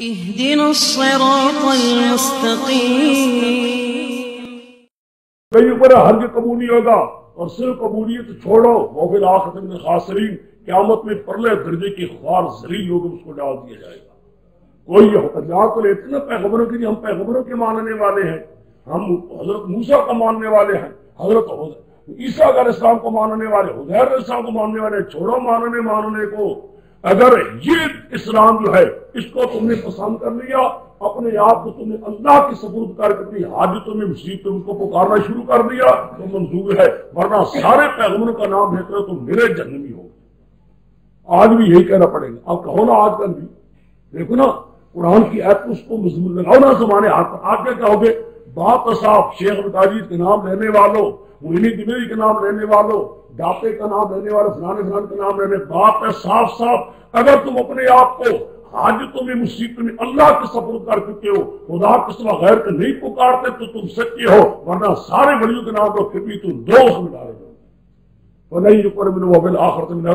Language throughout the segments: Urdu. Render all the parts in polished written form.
اهدنا الصراط المستقيم. کئی اوپر حج قبول نہیں ہوگا اور صرف قبولیت چھوڑو وہ فی الآخرۃ من الخاسرین، قیامت میں پرلے درجے کی خوار ذلیل لوگ اس کو ڈال دیا جائے گا. کوئی حجات تو لیتے نا پیغمبروں کے لیے، ہم پیغمبروں کے ماننے والے ہیں، ہم حضرت موسیٰ کا ماننے والے ہیں، حضرت عیسیٰ علیہ السلام کو ماننے والے، عزیر علیہ السلام کو ماننے والے. چھوڑو ماننے کو. اگر یہ اسلام جو ہے اس کو تم نے پسند کر لیا، اپنے آپ کو تم نے اللہ کی سپرد کر کے اپنی حاجتوں میں مصیبتوں میں اس کو پکارنا شروع کر دیا تو منظور ہے، ورنہ سارے پیغمبروں کا نام لے کر تم میرے جہنمی ہو. آج بھی یہی کہنا پڑے گا. اب کہو نا آج کل بھی دیکھو نا قرآن کی آیت اس کو مضمون لگاؤ نا زمانے ہاتھ پر. آج کیا کہو گے؟ بات صاف، شیخ القاجید کے نام لینے والوں، موہنی دمیری کے نام لینے والوں، ڈاپے کا نام لینے والے، فلانے کا نام لینے. بات ہے صاف صاف، اگر تم اپنے آپ کو حاجتوں میں مصیبتوں میں اللہ کے سپرد کر چکے ہو، خدا کے سوا غیر کو نہیں پکارتے تو تم سچے ہو، ورنہ سارے ولیوں کے نام پر پھر بھی تم دوست میں ڈالے گا. وَلَن يُقَرِّبُ وَبِالْآخِرَةِ مِنَ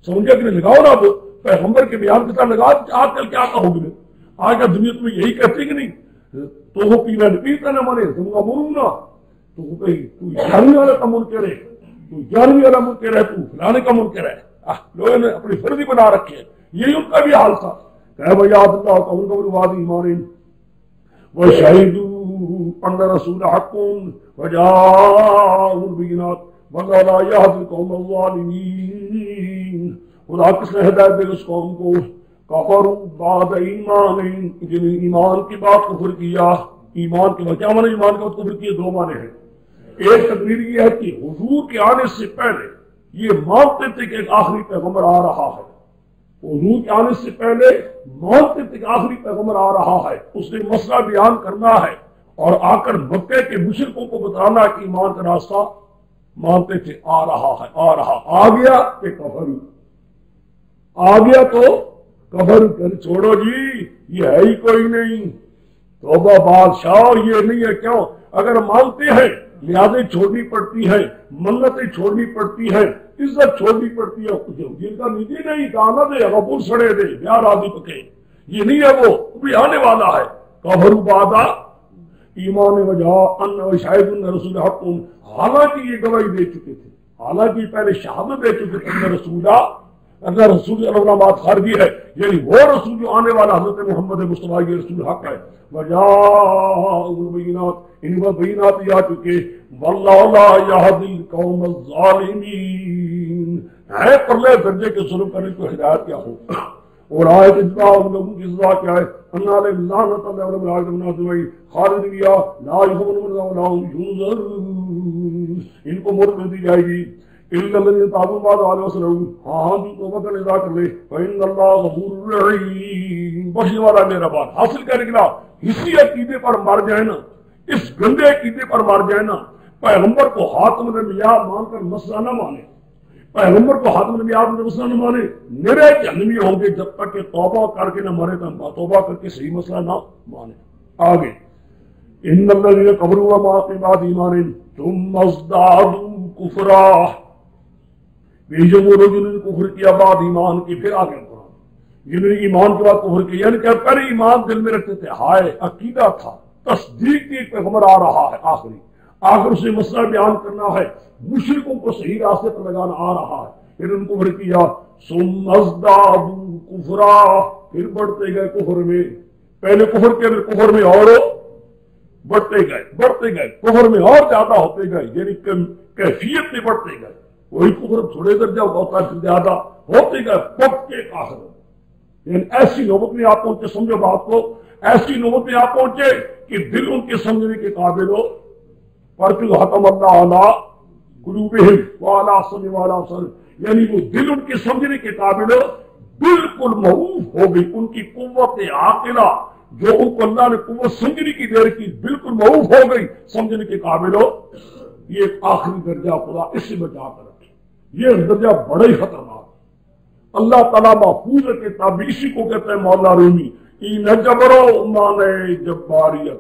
سمجھا کہ لگاؤ نا. اب پیغمبر کے بیان کے ساتھ لگا. آج کل کیا کہو گے؟ آج کل دنیا تمہیں یہی کہتی کہ نہیں تو وہ پینا نہیں پیتا نہ مانے تم کا مروں گا. تو جانوی والا کا منکر ہے، تو جانوی والا منکر ہے، تو فلانے کا منکر ہے. لوگوں نے اپنی فردی بنا رکھی ہے. یہی ان کا بھی حال تھا. کہ بھائی اللہ تعالیٰ کا وعد ایمان وشہدوا ان رسول حق وجاءوا البینات واللہ لا یہدی القوم الظالمین. خدا کس نے ہدایت دے اس قوم کو کفروا بعد ایمان، جن ایمان کی بات کفر کیا. ایمان کے بعد کیا معنی؟ ایمان کے بعد کفر کیے دو معنی ہیں. ایک تقریر یہ ہے کہ حضور کے آنے سے پہلے یہ مانتے تھے کہ ایک آخری پیغمبر آ رہا ہے. حضور کے آنے سے پہلے مانتے تھے کہ آخری پیغمبر آ رہا ہے، اس نے مسئلہ بیان کرنا ہے اور آ کر مکے کے مشرکوں کو بتانا کہ ایمان کا راستہ مانتے تھے. آ رہا ہے، آ رہا، آ گیا کہ کفر، آ گیا تو کفر کر چھوڑو جی، یہ ہے ہی کوئی نہیں. توبہ بادشاہ یہ نہیں ہے. کیوں؟ اگر مانتے ہیں لحاظیں چھوڑنی پڑتی ہے، منتیں چھوڑنی پڑتی ہے، عزت چھوڑنی پڑتی ہے. جن کا نجی نہیں کہانا دے غبور سڑے دے بیار آدھی پکے، یہ نہیں ہے. وہ بھی آنے والا ہے. کفروا بعد ایمان وجہ ان شاہد رسول حق، حالانکہ یہ گواہی دے چکے تھے، حالانکہ پہلے شہادت دے چکے تھے ان رسولہ، اگر رسول علامات خارجی ہے یعنی وہ رسول جو آنے والا حضرت محمد مصطفیٰ یہ رسول حق ہے. وجاءوا البینات، ان کو بینات آ چکے. واللہ لا یہدی القوم الظالمین، ہے پرلے درجے کے ظلم کرنے کو ہدایت کیا ہو. اور آیت اجزا ان لوگوں کی سزا کیا ہے؟ انا لعنت اللہ علیہ وسلم خالد بیا لا یحمل ولا ينظر، ان کو مہر دی جائے گی. الا الذين تابوا بعد ذلك وصلوا، ہاں جو توبہ کا اظہار کر لے. فإن اللہ غفور رحیم، بخشنے والا مہربان. حاصل کر نکلا اسی عقیدے پر مر جائے نا، اس گندے عقیدے پر مر جائے نا. پیغمبر کو خاتم الانبیاء مان کر مسئلہ نہ مانے، پیغمبر کو خاتم الانبیاء مان کر مسئلہ نہ مانے، میرے جہنمی ہوں گے جب تک کہ توبہ کر کے نہ مرے. توبہ کر کے صحیح مسئلہ نہ مانے. آگے ان الذين كفروا وماتوا بعد ایمانهم ثم ازدادوا كفرا، جو وہ لوگ جنہوں نے کفر کیا بعد ایمان کی، پھر آگے قرآن جنہوں نے ایمان کے بعد کفر کیا، یعنی کہ پہلے ایمان دل میں رکھتے تھے، ہائے عقیدہ تھا، تصدیق کی ایک پیغمبر آ رہا ہے آخری، آخر اسے مسئلہ بیان کرنا ہے، مشرکوں کو صحیح راستے پر لگانا آ رہا ہے. پھر ان کو کفر کیا. ثم ازدادوا کفرا، پھر بڑھتے گئے کفر میں. پہلے کفر کیا، پھر کفر میں اور بڑھتے گئے کفر میں اور زیادہ ہوتے گئے، یعنی کیفیت میں بڑھتے گئے. وہی کفر تھوڑے درجہ ہوتا ہے، پھر زیادہ ہوتے گئے پکے آخر. یعنی ایسی نوبت میں آپ پہنچے، سمجھو بات کو، ایسی نوبت میں آپ پہنچے کہ دل ان کے سمجھنے کے قابل ہو. ختم اللہ علی قلوبہم وعلی سمعہم وعلی ابصارہم، یعنی وہ دل ان کے سمجھنے کے قابل ہو، بالکل معروف ہو گئی. ان کی قوت عاقلہ جو ان کو اللہ نے قوت سمجھنے کی دیر کی، بالکل معروف ہو گئی، سمجھنے کے قابل ہو. یہ ایک آخری درجہ خدا اس سے بچا کر رکھے. یہ درجہ بڑا ہی خطرناک. اللہ تعالیٰ محفوظ رکھے. تاب اسی کو کہتے ہیں مولا رومی این جبرو مانے جباریت.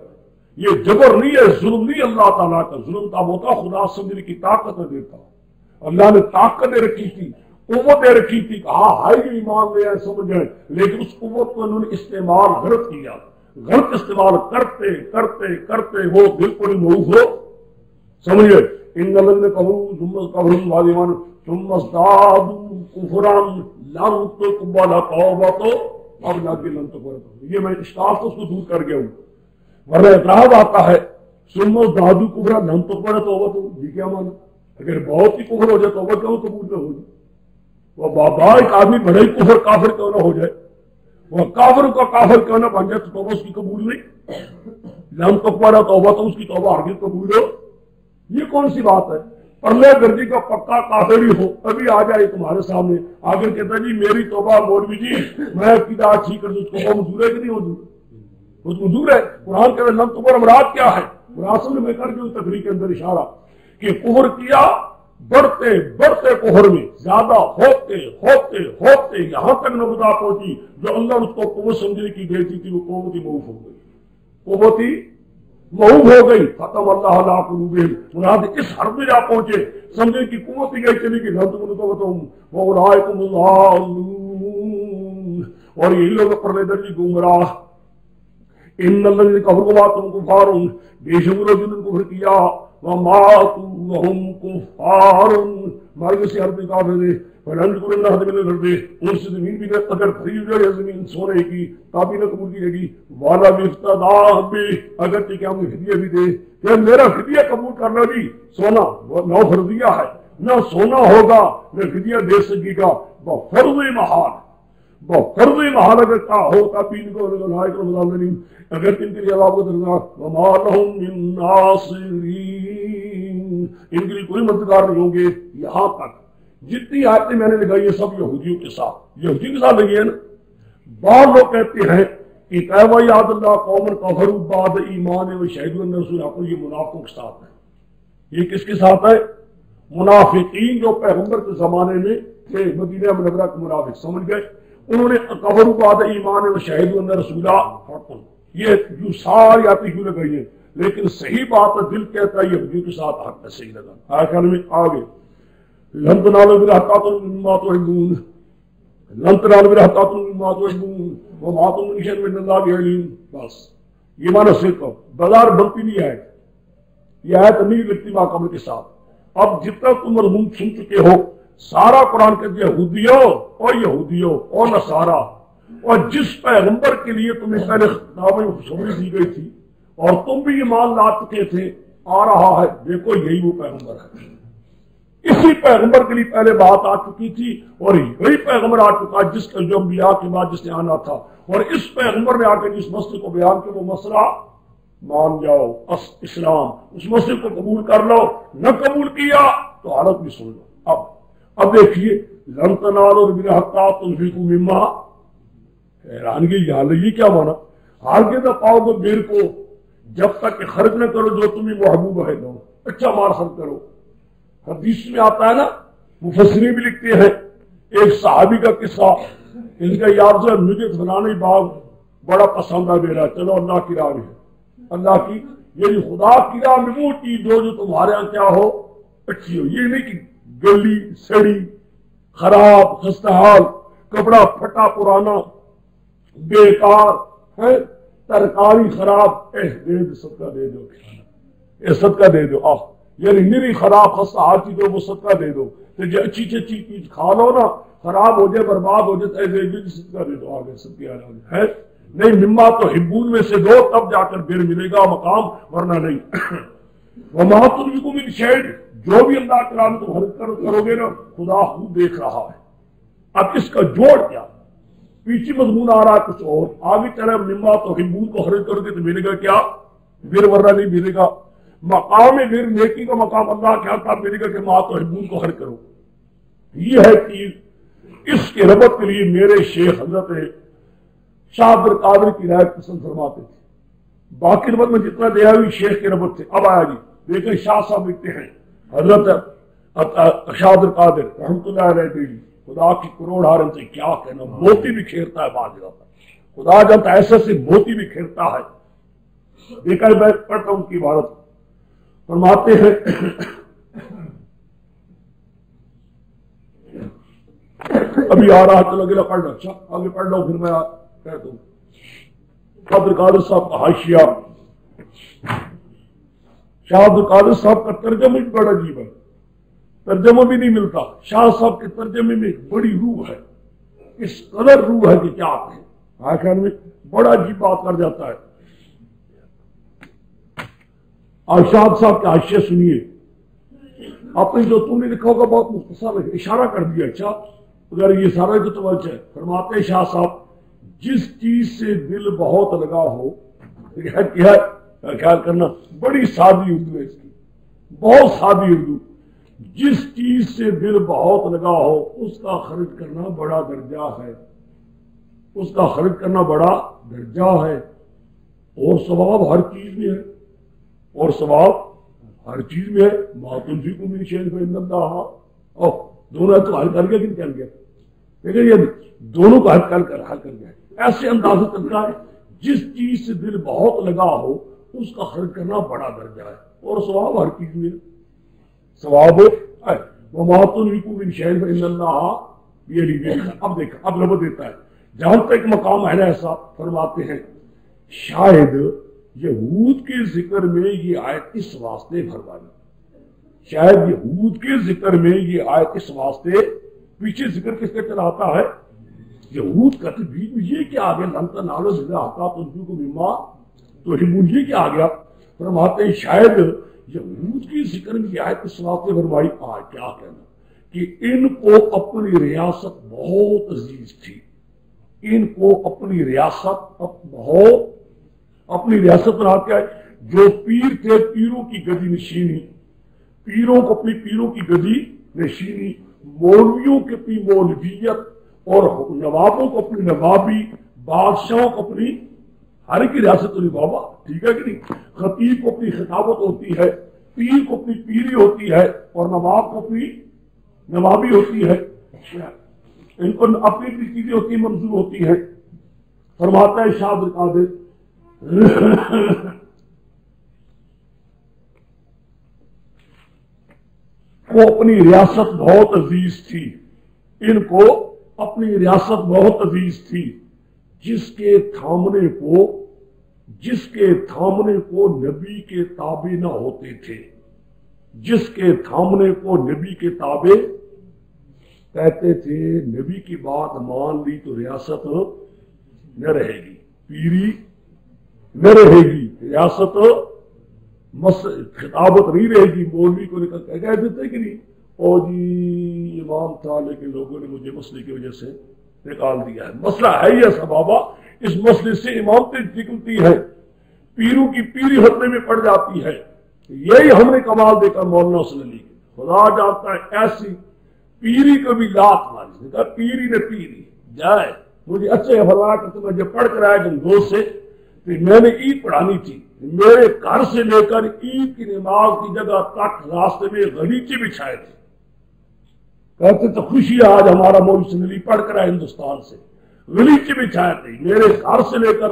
یہ جبر نہیں ہے، ظلم نہیں. اللہ تعالیٰ کا ظلم تب ہوتا خدا سمجھنے کی طاقت نہ دیتا. اللہ نے طاقت دے رکھی تھی قوت دے رکھی تھی، کہا ہائی جو ایمان لے آئے سمجھ جائیں، لیکن اس قوت کو انہوں نے استعمال غلط کیا، غلط استعمال کرتے کرتے کرتے وہ بالکل معروف ہو سمجھے۔ ان الذین کفروا ثم کفروا بعد ایمان ثم ازدادوا کفرا لن تقبل توبتهم اب لاکن لن تقبل، یہ میں اشکال تو اس کو دور کر گیا ہوں، ورنہ اعتراض آتا ہے ثم ازدادوا کفرا لن تقبل توبتهم، یہ کیا مانا؟ اگر بہت ہی کفر ہو جائے توبہ کیوں قبول نہ ہو جائے؟ وہ بابا ایک آدمی بڑے ہی کفر کافر کیوں نہ ہو جائے، وہ کافر کا کافر کیوں نہ بن جائے تو توبہ اس کی قبول نہیں؟ لن تقبل توبہ تو اس کی توبہ ہرگز قبول ہو، یہ کون سی بات ہے؟ پرلے گردی کا پکا کافر ہی ہو ابھی آ جائے تمہارے سامنے آگر کہتا جی میری توبہ مولوی جی میں کدا ٹھیک کر دوں، اس کو منظور ہے کہ نہیں منظور؟ وہ منظور ہے۔ قرآن کہ لن تقبل مراد کیا ہے؟ قرآن میں کر کے تقریر کے اندر اشارہ کہ کفر کیا، بڑھتے بڑھتے کفر میں زیادہ ہوتے ہوتے ہوتے یہاں تک نبدا پہنچی جو اللہ اس کو قوت سمجھنے کی دیتی تھی وہ قوت ہی موف ہو گئی، قوت ہی موف ہو گئی، ختم اللہ علی قلوبہم، مراد اس حد میں جا پہنچے سمجھے کی قوت ہی گئی چلی گئی، لن تقبل توبتہم واولئک الضالون، اور یہی لوگ پرلے درجے گمراہ۔ ان الذین کفروا کفار، بے شمار جنہوں نے کفر کیا، وماتوا وهم کفار، مرگ سے عرض کافر ہے، فلن تقبل اللہ تعالی کرتے ان سے زمین بھی اگر خرید جائے زمین سونے کی تابی نہ قبول کی جائے گی، والا بافتداء بھی اگر کہ ہم فدیہ بھی دے کہ میرا فدیہ قبول کرنا بھی سونا نو فرضیہ ہے، نہ سونا ہوگا نہ فدیہ دے سکے گا، بفرض محال، بفرض محال اگر کا ہو تابی کو لائق رمضان اگر ان کے لیے عذاب کو درناک، وما لهم من ناصرین، ان کے لیے کوئی مددگار نہیں ہوں گے۔ یہاں تک جتنی آیتیں میں نے لگائی یہ سب یہودیوں کے ساتھ، یہودیوں کے ساتھ لگی ہے نا۔ بعض لوگ کہتے ہیں کہ قیوہ یاد اللہ قومن کفروا بعد ایمان و شہدوا ان رسول حق، یہ منافقوں کے ساتھ ہے۔ یہ کس کے ساتھ ہے؟ منافقین جو پیغمبر کے زمانے میں تھے، مدینہ منورہ کے منافق سمجھ گئے، انہوں نے کفروا بعد ایمان و شہدوا ان رسول حق، یہ جو ساری آتی کیوں لگائی ہے، لیکن صحیح بات ہے دل کہتا ہے یہودیوں کے ساتھ حق میں صحیح لگا۔ آخر میں آگے لن تنالوا البر حتى تنفقوا مما تحبون، لن تنالوا البر حتى تنفقوا مما تحبون وما تنفقوا من شيء فإن الله به عليم، بس یہ معنی صرف بازار بنتی نہیں ہے، یہ آیت نہیں لگتی ماقبل کے ساتھ۔ اب جتنا تم مضمون سن چکے ہو سارا قرآن کے یہودیوں اور نصارا، اور جس پیغمبر کے لیے تمہیں پہلے خطاب خوشخبری دی گئی تھی اور تم بھی ایمان لا چکے تھے، آ رہا ہے دیکھو یہی وہ پیغمبر ہے، اسی پیغمبر کے لیے پہلے بات آ چکی تھی اور یہی پیغمبر آ چکا جس کا جو انبیاء کے بعد جس نے آنا تھا، اور اس پیغمبر نے آ کے جس مسئلے کو بیان کیا وہ مسئلہ مان جاؤ، اسلام، اس مسئلے کو قبول کر لو، نہ قبول کیا تو حالت بھی سن لو۔ اب دیکھیے لن تنالوا البر حتى تنفقوا مما، حیرانگی یہ کیا مانا؟ ہرگز نہ پاؤ گے بر کو جب تک کہ خرچ نہ کرو جو تمہیں محبوب ہے، دو اچھا مال خرچ کرو۔ حدیث میں آتا ہے نا، مفسرین بھی لکھتے ہیں ایک صحابی کا قصہ، ان کا یار سے مجھے فلانے باغ بڑا پسند ہے میرا، چلو اللہ کی راہ میں، اللہ کی یعنی خدا کی راہ میں وہ چیز جو تمہارے یہاں کیا ہو اچھی ہو، یہ نہیں کہ گلی سڑی خراب خستہ حال کپڑا پھٹا پرانا بیکار ہے، ترکاری خراب، صدقہ دے دو، صدقہ دے دو، یعنی میری خراب خستہ حال چیز وہ صدقہ دے دو، تو جو اچھی اچھی چیز کھا لو نا، خراب ہو جائے برباد ہو جائے صدقہ دے دو، آگے صدقہ ہے نہیں، مما تو حبون میں سے دو تب جا کر بر ملے گا مقام، ورنہ نہیں۔ وما تنفقوا من شيء، جو بھی اللہ تعالیٰ نے تم خرچ کرو گے نا خدا خود دیکھ رہا ہے۔ اب اس کا جوڑ کیا؟ پیچھے مضمون آ رہا ہے کچھ اور، آگے چلے مما تو حبون کو خرچ کرو گے تو ملے گا کیا؟ بر، ورنہ نہیں ملے گا۔ مقام بر، نیکی کا مقام اللہ کے ہاتھ ملے گا کہ ما تو حبون کو خرچ کرو۔ یہ ہے چیز، اس کے ربط کے لیے میرے شیخ حضرت شاہ عبد القادر کی رائے پسند فرماتے تھے، باقی ربط میں جتنا دیا ہوئی شیخ کے ربط تھے۔ اب آیا جی لیکن شاہ صاحب لکھتے ہیں حضرت شاہ عبد القادر رحمۃ اللہ علیہ دہلی، خدا کی کروڑ ہارن سے کیا کہنا، موتی بھی کھیرتا ہے بعض جگہ پر، خدا جانتا ایسے سے موتی بھی کھیرتا ہے۔ دیکھا میں پڑھتا ہوں ان کی عبارت، فرماتے ہیں ابھی آ رہا چلو گیا پڑھ لو، اچھا آگے پڑھ لو پھر میں کہتا ہوں۔ عبد القادر صاحب کا حاشیہ، شاہ عبد القادر صاحب کا ترجمہ بھی بڑا عجیب ہے، ترجمہ بھی نہیں ملتا۔ شاہ صاحب کے ترجمے میں ایک بڑی روح ہے، اس قدر روح ہے کہ کیا کہیں، آخر میں بڑا عجیب بات کر جاتا ہے۔ شاہ صاحب کا حاشیہ سنیے، آپ نے جو تم نے لکھا ہوگا بہت مختصر ہے، اشارہ کر دیا، اچھا اگر یہ سارا جو توجہ ہے۔ فرماتے شاہ صاحب جس چیز سے دل بہت لگا ہو، کیا خیال کرنا، بڑی سادی اردو ہے اس کی، بہت سادی اردو، جس چیز سے دل بہت لگا ہو اس کا خرچ کرنا بڑا درجہ ہے، اس کا خرچ کرنا بڑا درجہ ہے، اور ثواب ہر چیز میں ہے، اور ثواب ہر چیز میں ہے۔ ماتنفقوا من شیء فإن الله، اور دونوں تو حل کر گیا کہ کر گیا، لیکن یہ دونوں کو حل کر گیا، ایسے انداز سے چلتا ہے جس چیز سے دل بہت لگا ہو اس کا خرچ کرنا بڑا درجہ ہے، اور ثواب ہر چیز میں ثواب ہے۔ وما تنفقوا من شيء فإن الله بيده۔ اب دیکھ، اب رب دیتا ہے، جہاں تک مقام اہل ایسا فرماتے ہیں شاید یہود کے ذکر میں یہ آیت اس واسطے فرمائی، شاید یہود کے ذکر میں یہ آیت اس واسطے، پیچھے ذکر کس کا چلاتا ہے؟ یہود کا، تو بیچ میں یہ کیا آ گیا؟ لن تنالوا البر حتى تنفقوا مما تحبون، یہ کیا آ گیا؟ فرماتے ہیں شاید یہود کی ذکر میں یہ آیت اس واسطے فرمائی، کیا کہنا کہ ان کو اپنی ریاست بہت عزیز تھی، ان کو اپنی ریاست بہت، اپنی ریاست بنا کے آئے، جو پیر تھے پیروں کی گدی نشینی، پیروں کو اپنی پیروں کی گدی نشینی، مولویوں کی اپنی مولویت، اور نوابوں کو اپنی نوابی، بادشاہوں کو اپنی، ہر کی ریاست تو نہیں بابا، ٹھیک ہے کہ نہیں؟ خطیب کو اپنی خطابت ہوتی ہے، پیر کو اپنی پیری ہوتی ہے، اور نواب کو اپنی نوابی ہوتی ہے، ان کو اپنی اپنی چیزیں ہوتی ہیں، منظور ہوتی ہیں۔ فرماتا ہے شاہ عبد القادر کو اپنی ریاست بہت عزیز تھی، ان کو اپنی ریاست بہت عزیز تھی، جس کے تھامنے کو نبی کے تابع نہ ہوتے تھے، جس کے تھامنے کو نبی کے تابع کہتے تھے، نبی کی بات مان لی تو ریاست نہ رہے گی، پیری نہ رہے گی، ریاست خطابت نہیں رہے گی، مولوی کو نکل کے کہہ دیتے کہ نہیں او جی امام تھا لیکن لوگوں نے مجھے مسئلے کی وجہ سے نکال دیا ہے۔ مسئلہ ہے ہی ایسا بابا، اس مسئلے سے امامتیں نکلتی ہے، پیروں کی پیری ہتنے میں پڑ جاتی ہے، یہی ہم نے کمال دیکھا مولانا حسن علی کے، خدا جانتا ہے ایسی پیری کو بھی لات ماری، نے کہا پیری نے پیری جائے، مجھے اچھے فرمایا کہ تمہیں جب پڑھ کر آیا جن دوست سے، تو میں نے عید پڑھانی تھی، میرے گھر سے لے کر عید کی نماز کی جگہ تک راستے میں غلیچے بچھائے تھے، کہتے تو خوشی آج ہمارا مولوی حسن علی پڑھ کر آئے ہندوستان سے، غلیچے بچھائے تھے میرے گھر سے لے کر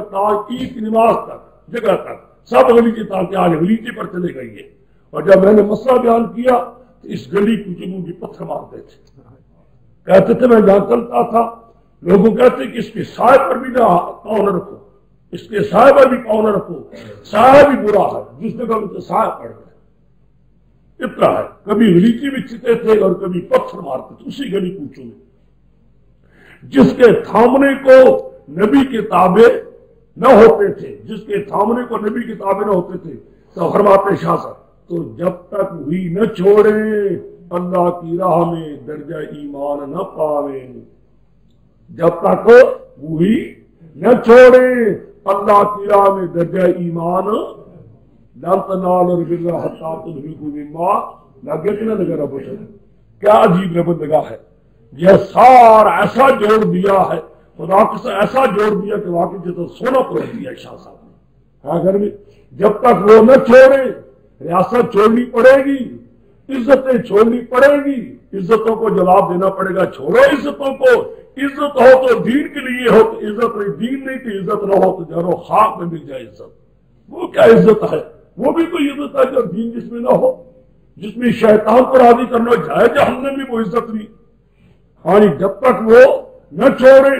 عید کی نماز تک جگہ تک سب غلیچے، تاکہ آج غلیچے پر چلے گئی ہے۔ اور جب میں نے مسئلہ بیان کیا تو اس گلی کو جنوں کی پتھر مارتے تھے، کہتے تھے میں جہاں چلتا تھا لوگوں کہتے کہ اس کے سائے پر بھی نہ پاؤں نہ رکھو، اس کے سائے پر بھی پاؤں نہ رکھو، سایہ بھی برا ہے، جس نے کہا مجھے سایہ پڑ گیا، اتنا ہے، کبھی غلیچے بھی چتے تھے اور کبھی پتھر مارتے تھے اسی گلی کوچوں میں، جس کے تھامنے کو نبی کے تابع نہ ہوتے تھے، جس کے تھامنے کو نبی کے تابع نہ ہوتے تھے، تو فرماتے شاہ صاحب تو جب تک ہوئی نہ چھوڑے اللہ کی راہ میں درجہ ایمان نہ پاوے، جب تک ہوئی نہ چھوڑے اللہ کی راہ میں درجہ ایمان، لن تنالوا البر حتى تنفقوا مما، لگے کہ نہ لگا رب سے، کیا عجیب رب لگا ہے، یہ سارا ایسا جوڑ دیا ہے، خدا کے ایسا جوڑ دیا کہ واقعی جو تو سونا پروڑ دیا شاہ صاحب نے، ہاں گھر میں جب تک وہ نہ چھوڑے، ریاست چھوڑنی پڑے گی، عزتیں چھوڑنی پڑے گی، عزتوں کو جواب دینا پڑے گا، چھوڑو عزتوں کو، عزت ہو تو دین کے لیے ہو، تو عزت نہیں، دین نہیں تو عزت نہ ہو تو جانو خاک میں مل جائے عزت، وہ کیا عزت ہے، وہ بھی کوئی عزت ہے جو دین جس میں نہ ہو، جس میں شیطان کو راضی کرنا جائے جہنم میں وہ عزت نہیں، ہاں جی، جب تک وہ نہ چھوڑے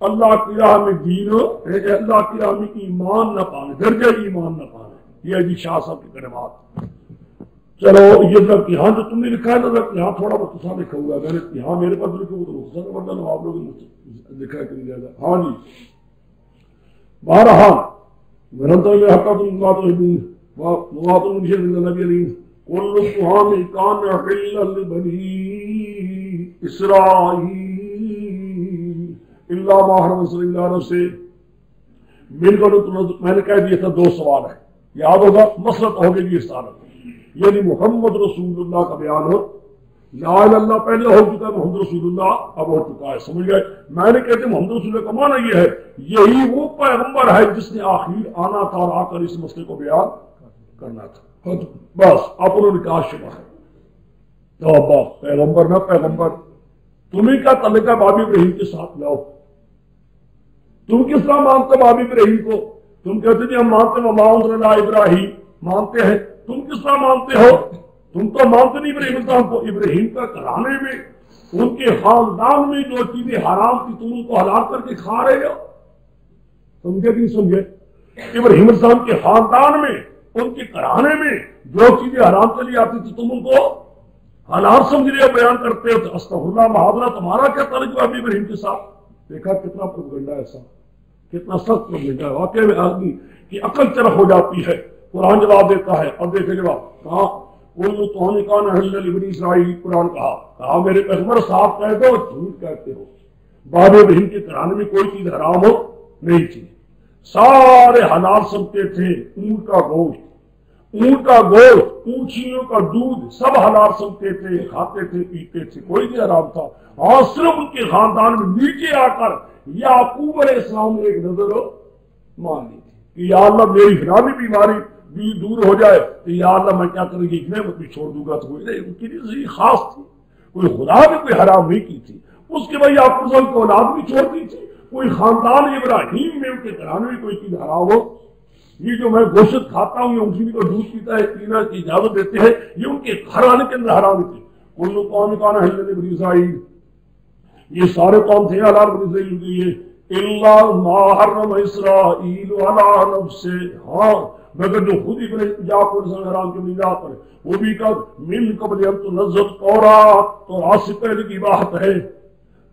اللہ کی راہ میں دین، اللہ کی راہ میں ایمان نہ پانے، درجہ ایمان نہ پانے۔ یہ جی شاہ صاحب کی کلمات۔ چلو یہ ضبط یہاں جو تم نے لکھا ہے نا، ضبط یہاں تھوڑا مختصر لکھا ہوا ہے، میں نے یہاں میرے پاس لکھا ہوا تو مختصر ورنہ نہ آپ لوگ لکھا ہے کہ زیادہ۔ ہاں جی، بہرحال گرنتوں میں حقت موات المنشر نبی علیہ کل طعام کان حلا لبنی اسرائیل الا ما حرم صلی اللہ علیہ وسلم۔ میں نے کہہ دیا تھا 2 سوال ہے، یاد ہوگا مسلط ہو گئی اس حالت، یعنی محمد رسول اللہ کا بیان ہو، لا الہ الا اللہ پہلے ہو چکا ہے، محمد رسول اللہ اب ہو چکا ہے، سمجھ گئے؟ میں نے کہتے محمد رسول اللہ کا معنی یہ ہے یہی وہ پیغمبر ہے جس نے آخر آنا تھا اور آ کر اس مسئلے کو بیان کرنا تھا، بس اب انہوں نے کہا شبہ ہے توبہ، پیغمبر نہ پیغمبر، تمہیں کیا تعلقہ بابی ابراہیم کے ساتھ لاؤ؟ تم کس طرح مانتے بابی ابراہیم کو؟ تم کہتے جی ہم مانتے ہیں ماؤں ابراہیم مانتے ہیں، تم کس طرح مانتے ہو؟ تم تو مانتے نہیں ابراہیم السلام کو، ابراہیم کا گھرانے میں ان کے خاندان میں جو چیزیں حرام تھی تم ان کو حلال کر کے کھا رہے ہو، سمجھے نہیں سمجھے؟ ابراہیم السلام کے خاندان میں ان کے گھرانے میں جو چیزیں حرام چلی آتی تھی تم ان کو حلال سمجھ رہے ہو، بیان کرتے ہو۔ استغفر اللہ محاورہ تمہارا کیا تعلق ہے ابراہیم کے ساتھ؟ دیکھا کتنا پروپیگنڈا ایسا، کتنا سخت پروپیگنڈا ہے، واقعی میں آدمی کی عقل چرخ ہو جاتی ہے۔ قرآن جواب دیتا ہے، اب دیکھیں جواب کہاں کل طعام کان حلا لبنی اسرائیل، قرآن کہا میرے پیغمبر صاحب کہہ دو جھوٹ کہتے ہو، باب ابراہیم کے گھرانے میں کوئی چیز حرام ہو نہیں تھی، سارے حلال سمجھتے تھے، اونٹ کا گوشت، اونٹ کا گوشت، اونٹیوں کا دودھ سب حلال سمجھتے تھے، کھاتے تھے پیتے تھے، کوئی نہیں حرام تھا۔ اور صرف ان کے خاندان میں نیچے آ کر یعقوب علیہ السلام نے ایک نظر مان لی کہ یا اللہ میری فلانی بیماری بھی دور ہو جائے تو یا اللہ میں کیا کروں گی، ایک نعمت بھی چھوڑ دوں گا، تو ان کی زندگی خاص تھی، کوئی خدا نے کوئی حرام نہیں کی تھی، اس کے بعد یعقوب صاحب کی اولاد بھی چھوڑ دی تھی، کوئی خاندان ابراہیم میں ان کے گھرانے میں کوئی چیز حرام ہو۔ یہ جو میں گوشت کھاتا ہوں، یہ اسی کو دودھ پیتا ہے، پینا کی اجازت دیتے ہیں، یہ ان کے گھر آنے کے اندر حرام تھی۔ کل قوم کان حلا لبنی اسرائیل، یہ سارے قوم تھے حلال بنی اسرائیل کے لیے، الا ما حرم اسرائیل علی نفسہ، ہاں مگر جو خود یعقوب علیہ السلام کے میراث پر وہ بھی کب من قبل ان تنزل تورات، تورات سے پہلے کی بات ہے،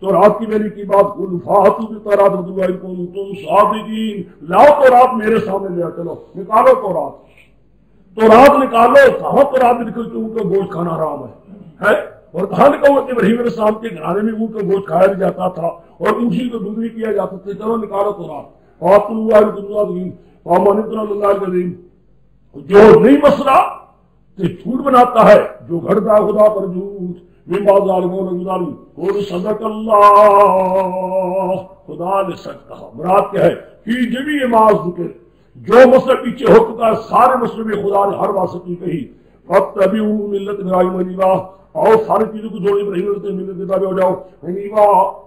تورات کی پہلے کی بات، قل فاتوا بتوراۃ فاتلوها ان کنتم صادقین، لاؤ تورات میرے سامنے لے چلو، نکالو تورات نکالو، کہاں تورات میں لکھا کہ اونٹ کا گوشت کھانا حرام ہے؟ اور کہاں لکھا ہوا کہ ابراہیم علیہ السلام کے گھرانے میں اونٹ کا گوشت کھایا بھی جاتا تھا اور اونٹی کو دودھ بھی کیا جاتا تھا؟ چلو نکالو تورات، فاتلوها ان کنتم صادقین ومن افترى اللہ العظیم، جو نہیں مسئلہ تو جھوٹ بناتا ہے، جو گھڑتا ہے خدا پر جھوٹ، من بعد ظالمون ظالم، قل صدق اللہ، خدا نے سچ کہا۔ مراد کیا ہے؟ فی جمیع ما ذکر، جو مسئلہ پیچھے ہو چکا ہے سارے مسئلے میں خدا نے ہر بات سچی کہی، فاتبعوا ملت ابراہیم حنیفا، اور ساری چیزوں کو چھوڑ ابراہیم علیہ ملت کے تابع ہو جاؤ، حنیفا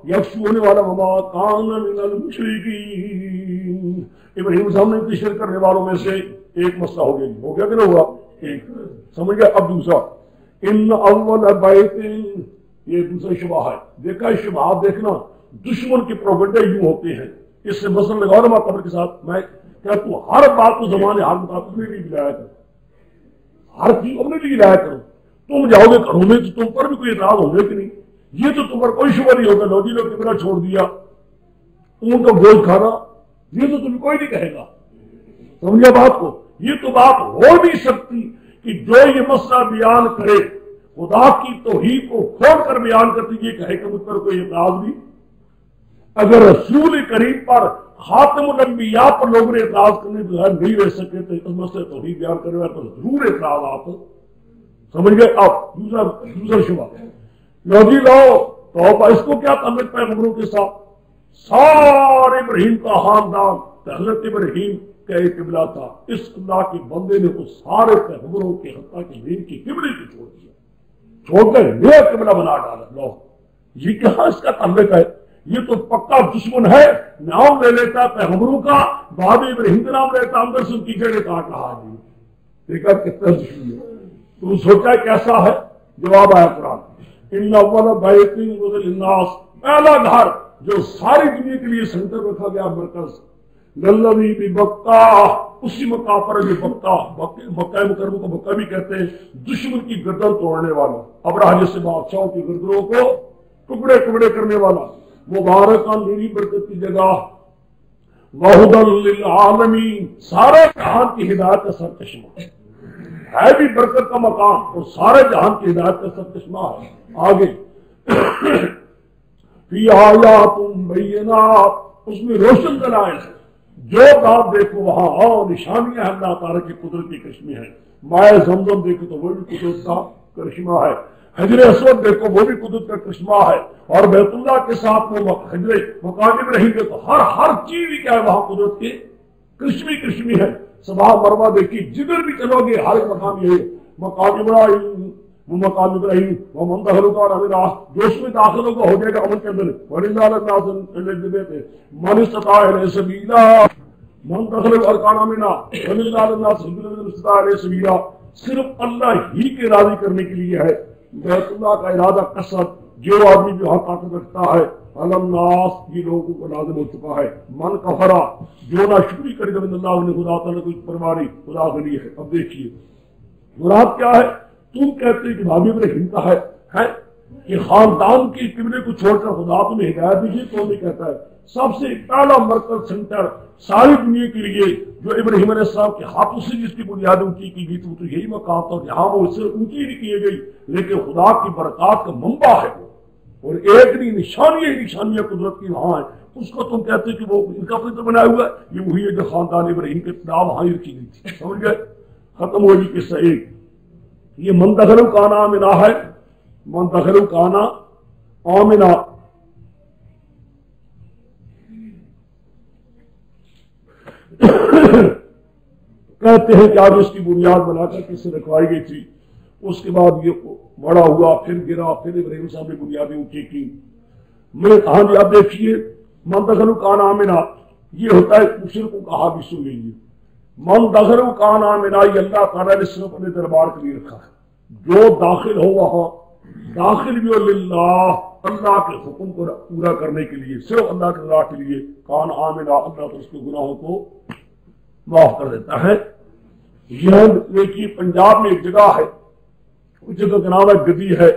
یکسو ہونے والا وما کان من المشرکین، ابراہیم صاحب نے شرک کرنے والوں میں سے ایک مسئلہ ہو گیا کہ نہ ہوا؟ ایک سمجھ گیا۔ اب دوسرا، ان اول بیت، یہ دوسرا شبہ ہے، دیکھا شبہات دیکھنا دشمن کے پروپیگنڈے یوں ہوتے ہیں، اس سے مثلا لگاؤ نا قبر کے ساتھ، میں کیا تو ہر بات کو زمانے حال مطابق اپنے لیے گرایا کرو، ہر چیز اپنے لیے گرایا کرو، تم جاؤ گے گھروں میں تو تم پر بھی کوئی اعتراض ہوگا کہ نہیں، یہ تو تم پر کوئی شبہ نہیں ہوگا، لو جی لوگ کتنا چھوڑ دیا اون کا گوشت کھانا، یہ تو تمہیں کوئی نہیں کہے گا، سمجھا بات کو؟ یہ تو بات ہو نہیں سکتی کہ جو یہ مسئلہ بیان کرے خدا کی توحید کو کھول کر بیان کرتی، یہ کہے کہ مجھ پر کوئی اعتراض نہیں۔ اگر رسول کریم پر خاتم الانبیاء پر لوگوں نے اعتراض کرنے بغیر نہیں رہ سکے تو اس مسئلے توحید بیان کرنے والے پر ضرور اعتراضات، سمجھ گئے؟ اب دوسرا شبہ، لو جی لو تو اس کو کیا تعلق پیغمبروں کے ساتھ؟ سارے ابراہیم کا خاندان حضرت ابراہیم کا ایک قبلہ تھا، اس اللہ کے بندے نے اس سارے پیغمبروں کے حتیٰ کہ دین کی قبلے کو چھوڑ دیا، چھوڑ کر نیا قبلہ بنا ڈالا۔ لو یہ کہاں اس کا تعلق ہے؟ یہ تو پکا دشمن ہے، نام لے لیتا پیغمبروں کا، بعد ابراہیم کا نام لیتا، اندر سے ان کی جڑیں کاٹ رہا ہے۔ دیکھا کتنا دشمن ہے، تو سوچا کیسا ہے؟ جواب آیا قرآن، ان اول بیت وضع للناس، پہلا گھر جو ساری دنیا کے لیے سینٹر رکھا گیا، مرکز، للذی ببکہ، اسی مکہ پر جو بکہ، مکہ مکرمہ کو بکہ بھی کہتے ہیں، دشمن کی گردن توڑنے والا، ابرہہ جیسے بادشاہوں کی گردنوں کو ٹکڑے ٹکڑے کرنے والا، مبارکان، میری برکت کی جگہ، وہدی للعالمین، سارے جہان کی ہدایت کا سرچشمہ ہے بھی برکت کا مقام، اور سارے جہان کی ہدایت کا سرچشمہ ہے۔ آگے فی آیات بینات، اس میں روشن دلائل ہے، جو بات دیکھو وہاں اور نشانیاں ہیں اللہ تعالیٰ کی قدرت کی کرشمے ہیں۔ مائے زمزم دیکھو تو وہ بھی قدرت کا کرشمہ ہے، حجر اسود دیکھو وہ بھی قدرت کا کرشمہ ہے، اور بیت اللہ کے ساتھ وہ حجر مقام ابراہیم کے تو ہر چیز کیا ہے وہاں قدرت کے کرشمی ہے۔ صبح مروا دیکھی، جدھر بھی چلو گے ہر مقام یہ مقام ابراہیم، وہ مقام ابراہیم، وہ منتخل کا راہ، جو اس میں داخل ہوگا ہو جائے گا عمل کے اندر، وَلِلَّهِ النَّاسُ مَنِ اسْتَطَاعَ إِلَيْهِ سَبِيلًا، منتخل ارکان منا، وَلِلَّهِ النَّاسُ حِجُّ سبیلا، صرف اللہ ہی کے راضی کرنے کے لیے ہے بیت اللہ کا ارادہ قصد، جو آدمی جو حق طاقت رکھتا ہے، الناس، یہ لوگوں کو لازم ہو چکا ہے، من کفرا، جو نہ شکری کرے گا اللہ نے خدا تعالیٰ کو پرواہ نہیں، خدا غنی ہے۔ اب دیکھیے مراد کیا ہے، تم کہتے ہیں کہ بھابی ابراہیم کا ہے کہ خاندان کے قبلے کو چھوڑ کر خدا تمہیں ہدایت دیجیے، تو نہیں کہتا ہے سب سے پہلا مرکز سینٹر ساری دنیا کے لیے جو ابراہیم علیہ السلام کے ہاتھوں سے جس کی بنیاد اونچی کی گئی تو یہی مقام تھا، جہاں وہ اس سے اونچی نہیں کی گئی، لیکن خدا کی برکات کا منبع ہے وہ، اور ایک نہیں نشانیاں قدرت کی وہاں ہیں، اس کو تم کہتے کہ وہ ان کا فطر بنایا ہوا ہے، یہ وہی ہے جو خاندان ابراہیم کے ابتدا وہاں ہی رکھی گئی تھی۔ سمجھ گئے؟ ختم ہو جی قصہ ایک۔ یہ منتخل کانا آمنا ہے، منتخل کانا آمنا، کہتے ہیں کہ آج اس کی بنیاد بنا کر کس سے رکھوائی گئی تھی، اس کے بعد یہ بڑا ہوا، پھر گرا، پھر ابراہیم صاحب نے بنیادیں اونچی کی۔ میں کہاں جی آپ دیکھیے منتخل کانا آمنا، یہ ہوتا ہے مشرکوں کا بھی سن لیجیے، منتخل کانا آمنا یہ اللہ تعالیٰ نے صرف اپنے دربار کے لیے رکھا ہے، جو داخل ہو وہاں داخل بھی للہ، اللہ کے حکم کو پورا کرنے کے لیے، صرف اللہ کے رضا کے لیے، کان آمنا، اللہ تو اس کے گناہوں کو معاف کر دیتا ہے۔ یہ دیکھیے پنجاب میں ایک جگہ ہے، اس جگہ کا نام ہے گدی ہے،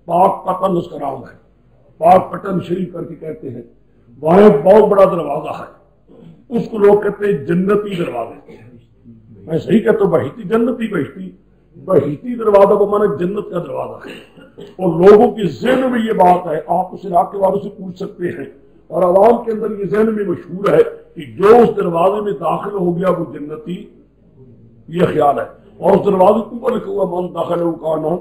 پاک پٹن اس کا نام ہے، پاک پٹن شریف کر کے کہتے ہیں، وہاں ایک بہت بڑا دروازہ ہے، اس کو لوگ کہتے ہیں جنتی دروازے، میں صحیح کہتا ہوں بہشتی، جنتی بہشتی دروازہ کو مانا جنت کا دروازہ ہے، اور لوگوں کی ذہن میں یہ بات ہے، آپ اس علاقے والوں سے پوچھ سکتے ہیں، اور عوام کے اندر یہ ذہن میں مشہور ہے کہ جو اس دروازے میں داخل ہو گیا وہ جنتی، یہ خیال ہے، اور اس دروازے کو اوپر لکھا ہوا من داخل کانا۔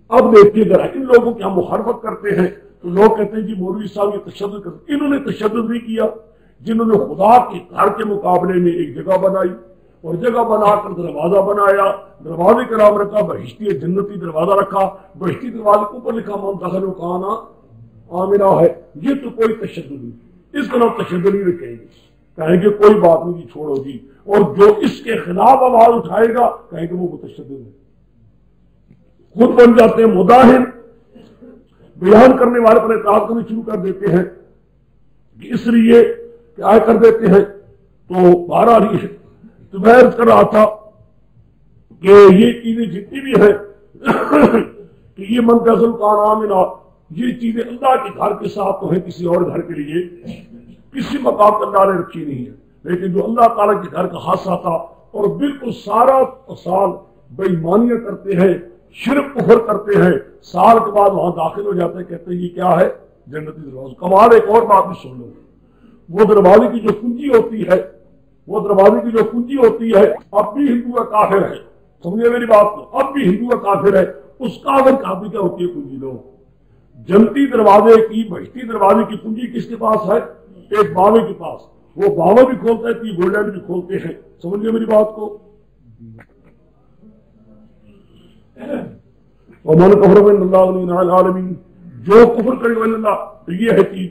اب دیکھیے ذرا ان لوگوں کی ہم مخالفت کرتے ہیں تو لوگ کہتے ہیں جی مولوی صاحب یہ تشدد کرتے، انہوں نے تشدد نہیں کیا، جنہوں نے خدا کے گھر کے مقابلے میں ایک جگہ بنائی اور جگہ بنا کر دروازہ بنایا، دروازے کا نام رکھا بہشتی جنتی دروازہ رکھا، بہشتی دروازے کے اوپر لکھا من داخل کانا آمنا ہے، یہ تو کوئی تشدد نہیں، اس کا نام تشدد نہیں رکھیں گے، کہیں گے کوئی بات نہیں جی چھوڑو جی، اور جو اس کے خلاف آواز اٹھائے گا کہیں گے وہ متشدد ہے، خود بن جاتے ہیں مداہن، بیان کرنے والے پر اعتراض کرنے شروع کر دیتے ہیں، اس لیے کیا کر دیتے ہیں۔ تو بہرحال تو میں عرض کر رہا تھا کہ یہ چیزیں جتنی بھی ہیں کہ یہ منتخل کانا آمنا، یہ چیزیں اللہ کے گھر کے ساتھ تو ہیں، کسی اور گھر کے لیے کسی مقام پر اللہ نے رکھی نہیں ہے، لیکن جو اللہ تعالیٰ کے گھر کا خاصہ تھا، اور بالکل سارا سال بے ایمانیاں کرتے ہیں، شرک کفر کرتے ہیں، سال کے بعد وہاں داخل ہو جاتے ہیں، کہتے ہیں یہ کیا ہے جنتی دروازہ۔ کمال ایک اور بات بھی سن لو، وہ دروازے کی جو کنجی ہوتی ہے، وہ دروازے کی جو کنجی ہوتی ہے، اب بھی ہندو کا کافر ہے، سمجھے میری بات کو، اب بھی ہندو کا کافر ہے، اس کافر کافی کیا ہوتی ہے کنجی، لو جنتی دروازے کی بہشتی دروازے کی کنجی کس کے پاس ہے؟ ایک باوے کے پاس، وہ باوا بھی کھولتا ہے کہ گولڈن بھی کھولتے ہیں، سمجھے میری بات کو۔ ومن کفر باللہ وَلِلَّهِ العالمین، جو کفر کرے اللہ، تو یہ ہے چیز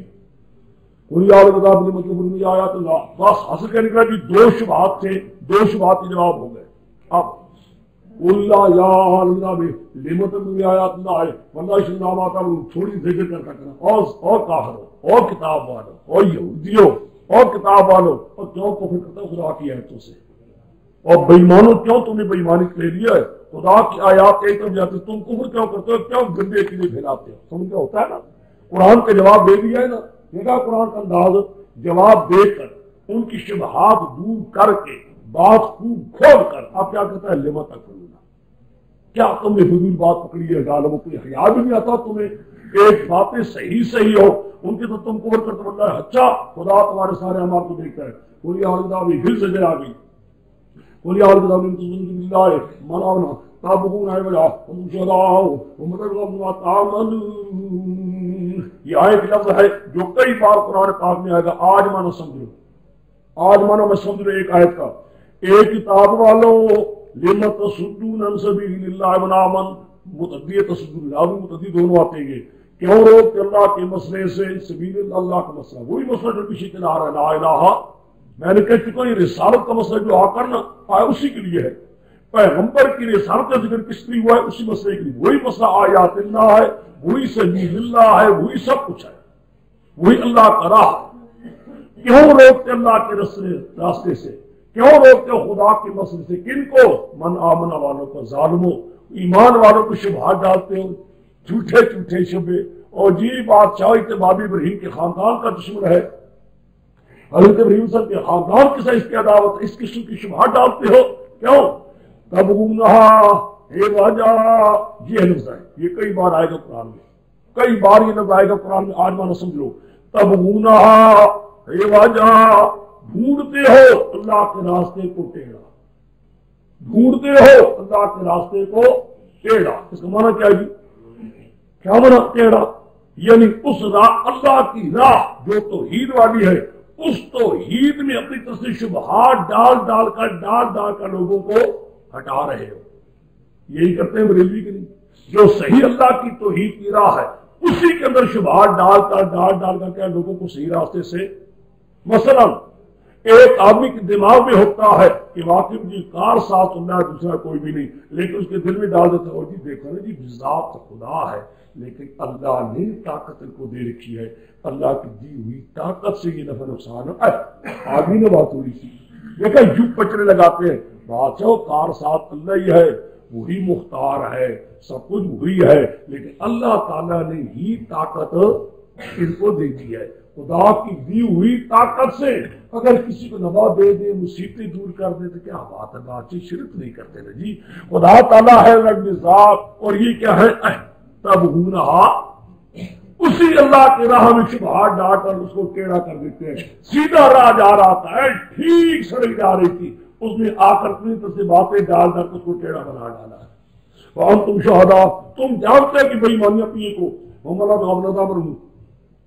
کوئی اور کتاب نہیں، مطلب نہیں آیات اللہ، بس حاصل کرنے کا جی دو شبہات تھے، دو شبہات کے جواب ہو گئے۔ اب اللہ یا اللہ بھی لمت میں آیات نہ آئے ورنہ اس نام آتا تھوڑی ذکر کر سکنا اور کافروں اور کتاب والوں اور یہودیوں اور کتاب والوں اور کیوں کفر کرتے ہو خدا کی آیتوں سے اور بےمانوں کیوں تم نے بےمانی لے لیا ہے خدا کی آیات ایک طرف جاتے تم کفر کیوں کرتے ہو کیوں گندے کے لیے پھیلاتے ہو سمجھ ہوتا ہے نا قرآن کا جواب دے دیا ہے نا دیکھا قرآن کا انداز جواب دے کر ان کی شبہات دور کر کے بات خوب کھول کر اب کیا کہتا ہے لما تک کیا تم نے فضول بات پکڑی ہے ظالموں کو خیال بھی نہیں آتا تمہیں ایک باتیں صحیح ہو ان کی تو تم کفر کرتے بنتا ہے اچھا خدا تمہارے سارے اعمال کو دیکھتا ہے کوئی آلدہ بھی پھر سے جا گئی کوئی آلدہ بھی مناونا تابقون ہے وجہ ہم شہداؤ ومترغم تعملون یہ آیت لفظ ہے جو کئی بار قرآن پاک میں آئے گا آج مانو سمجھو آج مانو میں سمجھ رہے ایک آیت کا ایک کتاب والوں لِمَ تَصُدُّونَ عَنْ سَبِيلِ اللَّهِ وَمَنْ آمَنَ متعدی تصدر اللہ متعدی دونوں آتے ہیں کیوں روکتے اللہ کے مسئلے سے سبیل اللہ کا مسئلہ وہی مسئلہ جو پیچھے چلا رہا ہے لا الہ میں نے کہہ چکا یہ رسالت کا مسئلہ جو آ کرنا آیا اسی کے لیے ہے پیغمبر کی رسالت کا ذکر کس لیے ہوا ہے اسی مسئلے کے لیے وہی مسئلہ آیات اللہ ہے وہی سبیل اللہ ہے وہی سب کچھ ہے وہی اللہ کا راہ کیوں روکتے اللہ کے راستے سے کیوں روکتے ہو خدا کے مسئلے سے کن کو من آمنہ والوں کو ظالموں ایمان والوں کو شبہات ڈالتے ہو جھوٹے جھوٹے شبے اور جی بادشاہ باب ابراہیم کے خاندان کا دشمن ہے حضرت ابراہیم صاحب کے خاندان کے ساتھ اس کی عداوت اس قسم کی شبہات ڈالتے ہو کیوں تبغونہا اے راجا یہ لفظ ہے یہ کئی بار آئے گا قرآن میں کئی بار یہ لفظ آئے گا قرآن میں آج مانا سمجھ لو تبغونہا اے راجا ڈھونڈتے ہو اللہ کے راستے کو ٹیڑھا ڈھونڈتے ہو اللہ کے راستے کو ٹیڑھا اس کا معنی کیا جی کیا معنی ٹیڑھا یعنی اس راہ اللہ کی راہ جو توحید والی ہے اس توحید میں اپنی طرف سے شبہات ڈال کر لوگوں کو ہٹا رہے ہو یہی کرتے ہیں بریلوی کے نہیں جو صحیح اللہ کی توحید کی راہ ہے اسی کے اندر شبہات ڈال کر کیا لوگوں کو صحیح راستے سے مثلا ایک آدمی کے دماغ میں ہوتا ہے کہ واقعی مجھے کار ساتھ اللہ ہے دوسرا کوئی بھی نہیں لیکن اس کے دل میں ڈال دیتا ہے جی دیکھو نا جی ذات خدا ہے لیکن اللہ نے طاقت ان کو دے رکھی ہے اللہ کی دی ہوئی طاقت سے یہ نفع نقصان آدمی نے بات تھوڑی سی دیکھا یوں پچڑے لگاتے ہیں بادشاہ کار ساتھ اللہ ہی ہے وہی مختار ہے سب کچھ وہی ہے لیکن اللہ تعالیٰ نے ہی طاقت ان کو دے دی ہے خدا کی دی ہوئی طاقت سے اگر کسی کو نفع دے دے مصیبتیں دور کر دے تو کیا بات ہے بات شرک نہیں کرتے نا جی خدا تعالیٰ ہے رب ذات اور یہ کیا ہے تب ہونہا اسی اللہ کے راہ میں شبہات ڈال کر اس کو ٹیڑھا کر دیتے ہیں سیدھا راہ جا رہا تھا ٹھیک سڑک جا رہی تھی اس نے آ کر اپنی طرف سے باتیں ڈال کر اس کو ٹیڑھا بنا ڈالا ہے وہاں تم شہدا تم جانتے ہیں کہ بھائی مانیہ پیے کو محمد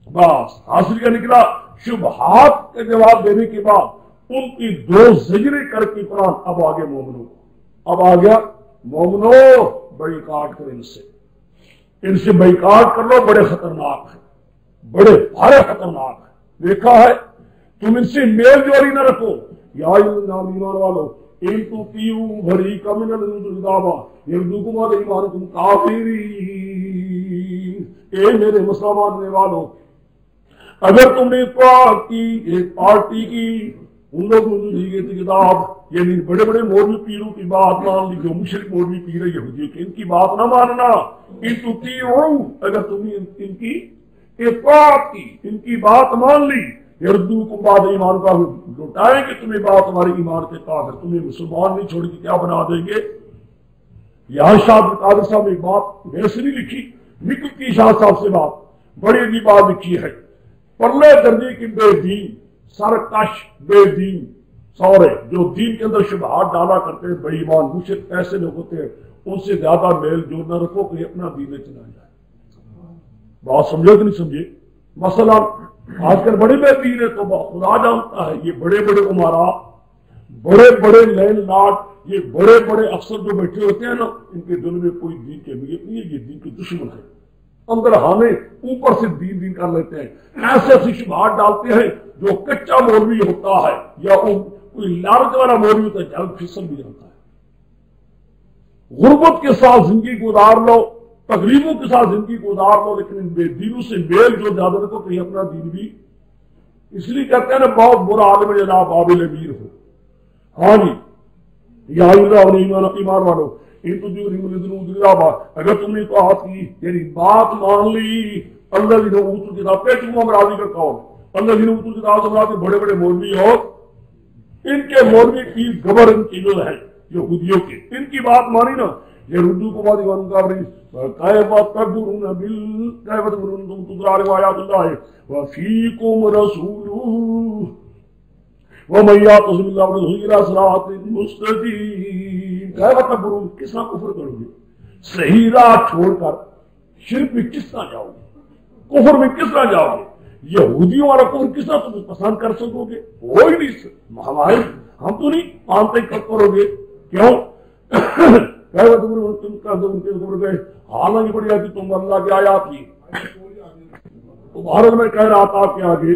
بس حاصل کا نکلا شبہات کے جواب دینے کے بعد ان کی دو زجریں کر کے قرآن اب آگے مومنوں اب آ گیا مومنوں بائیکاٹ کرو ان سے بائیکاٹ کر لو بڑے خطرناک ہیں بڑے بھارے خطرناک ہیں دیکھا ہے تم ان سے میل جوڑی نہ رکھو یا ایمان والو ان تو پیو بھری کمن الدابا یردوکم علی ایمانکم کافرین اے میرے مسلمان رہنے والوں اگر تم نے اطاعت کی ایک پارٹی کی ان لوگوں نے دی گئی کتاب یعنی بڑے بڑے مولوی پیروں کی بات مان لی جو مشرک مولوی پیر ہے یہودی کہ ان کی بات نہ ماننا ان تطیعوا اگر تم نے ان کی اطاعت کی ان کی بات مان لی یردوکم بعد ایمان کا لوٹائیں گے تمہیں بات ہماری ایمان کے کافر تمہیں مسلمان نہیں چھوڑ کے کیا بنا دیں گے یہاں شاہ عبد القادر صاحب نے ایک بات ویسے نہیں لکھی نکلتی شاہ صاحب سے بات بڑی عجیب بات لکھی ہے پرلے درجے کی بے دین سرکش بے دین سورے جو دین کے اندر شبہات ڈالا کرتے ہیں بے ایمان مشرک ایسے لوگ ہوتے ہیں ان سے زیادہ میل جو نہ رکھو کہ اپنا دین میں چلا جائے بات سمجھو کہ نہیں سمجھے مثلا آج کل بڑے بے دین ہے تو خدا جانتا ہے یہ بڑے بڑے عمرا بڑے بڑے لینڈ لارڈ یہ بڑے بڑے افسر جو بیٹھے ہوتے ہیں نا ان کے دل میں کوئی دین کی اہمیت نہیں ہے یہ دین کے دشمن ہے اندر ہمیں اوپر سے دین کر لیتے ہیں ایسے ایسی شبہات ڈالتے ہیں جو کچا مولوی ہوتا ہے یا کوئی لالچ والا مولوی ہوتا ہے جلد پھسل بھی جاتا ہے غربت کے ساتھ زندگی گزار لو، تکلیفوں کے ساتھ زندگی گزار لو، لیکن ان بے دینوں سے میل جو زیادہ رکھو کہیں اپنا دین بھی، اس لیے کہتے ہیں نا بہت برا عالم ہے جناب قابل امیر ہو. ہاں جی، یا ایمان والو اگر تم نے اطاعت کی، یعنی بات مان لی، اللہ جی نے اوتو کتاب پہ تم امراضی کا قول، اللہ جی نے اوتو کتاب سے مراد بڑے بڑے مولوی ہو، ان کے مولوی کی گبر ان کی جو ہے یہودیوں کے، ان کی بات مانی نا، یہ ردو کو بات ایمان کا بری کائبات تکبرون کائبات تکبرون تم تدرار آیات اللہ وفیکم رسولو وَمَن يَعْتَصِمْ بِاللَّهِ وَرَسُولِهِ إِلَىٰ صِرَاطٍ مُسْتَقِيمٍ. کہا تکبرون، کس طرح کفر کرو گے؟ صحیح راہ چھوڑ کر شرک میں کس طرح جاؤ گے؟ کفر میں کس طرح جاؤ گے؟ یہودیوں والا کفر کس طرح تم پسند کر سکو گے؟ ہو ہی نہیں، ہمارے ہم تو نہیں مانتے کب کرو گے؟ کیوں؟ حالانکہ بڑی آتی تم اللہ کی آیات کی تو بھارت میں کہہ رہا تھا کہ آگے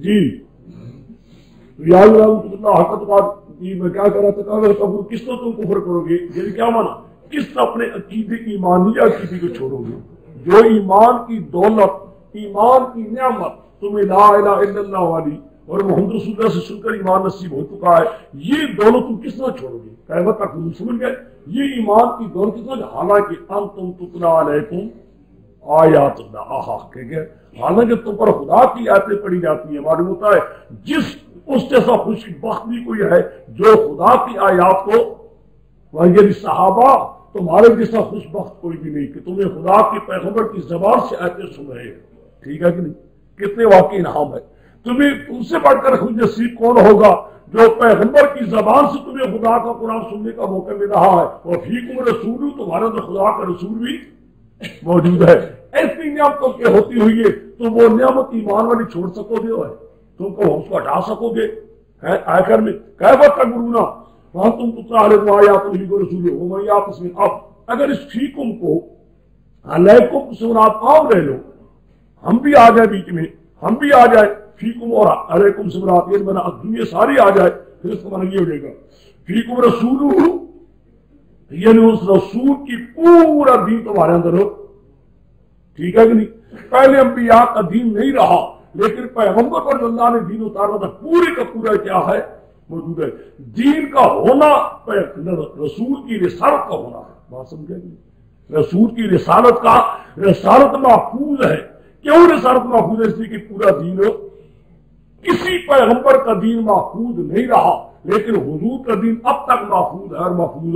جی حقت بات جی میں کیا کہہ رہا تھا، کس طرح تم کفر کرو گے، یعنی کیا مانا، کس طرح اپنے عقیدے کی ایمانیہ عقیدے کو چھوڑو گے؟ جو ایمان کی دولت، ایمان کی نعمت تمہیں لا الہ الا اللہ والی اور محمد رسول اللہ سے سن کر ایمان نصیب ہو چکا ہے، یہ دولت تم کس طرح چھوڑو گے؟ کہہ تک سمجھ گئے یہ ایمان کی دولت کس طرح، حالانکہ انتم تتلی علیکم آیات اللہ، حالانکہ تم پر خدا کی آیتیں پڑھی جاتی ہیں. معلوم ہوتا ہے جس اس جیسا خوش بخت بھی کوئی ہے جو خدا کی آیات کو، یعنی صحابہ تمہارے جیسا خوش بخت کوئی بھی نہیں کہ تمہیں خدا کی پیغمبر کی زبان سے آیتیں سن رہے ہیں. ٹھیک ہے کہ نہیں؟ کتنے واقعی انعام ہے. تمہیں تم سے بڑھ کر خوش نصیب کون ہوگا جو پیغمبر کی زبان سے تمہیں خدا کا قرآن سننے کا موقع مل رہا ہے، اور فیکم رسول، تمہارے اندر خدا کا رسول بھی موجود ہے. ایسی نعمتوں کے ہوتی ہوئی ہے تم وہ نعمت ایمان والی چھوڑ سکو گے؟ تم کو اس کو ہٹا سکو گے؟ آخر میں کہہ بات کا گرونا وہاں تم آیات رسول ہو آپس میں. اب اگر اس فیکم کو علیکم سے مراد عام رہ لو، ہم بھی آ جائے بیچ میں، ہم بھی آ جائے فیکم اور علیکم سے مراد یہ بنا دنیا ساری آ جائے، پھر اس کا معنی یہ ہو جائے گا فیکم رسول، یعنی اس رسول کی پورا دین تمہارے اندر ہو. ٹھیک ہے کہ نہیں؟ پہلے انبیاء کا دین نہیں رہا، لیکن پیغمبر پر جو اللہ نے دین اتارا تھا پورے کا پورا کیا ہے موجود ہے. دین کا ہونا رسول کی رسالت کا ہونا ہے. بات سمجھے گی؟ رسول کی رسالت کا، رسالت محفوظ ہے. کیوں رسالت محفوظ ہے؟ اس لیے کہ پورا دین ہو. کسی پیغمبر کا دین محفوظ نہیں رہا، لیکن حضور کا دین اب تک محفوظ ہے اور محفوظ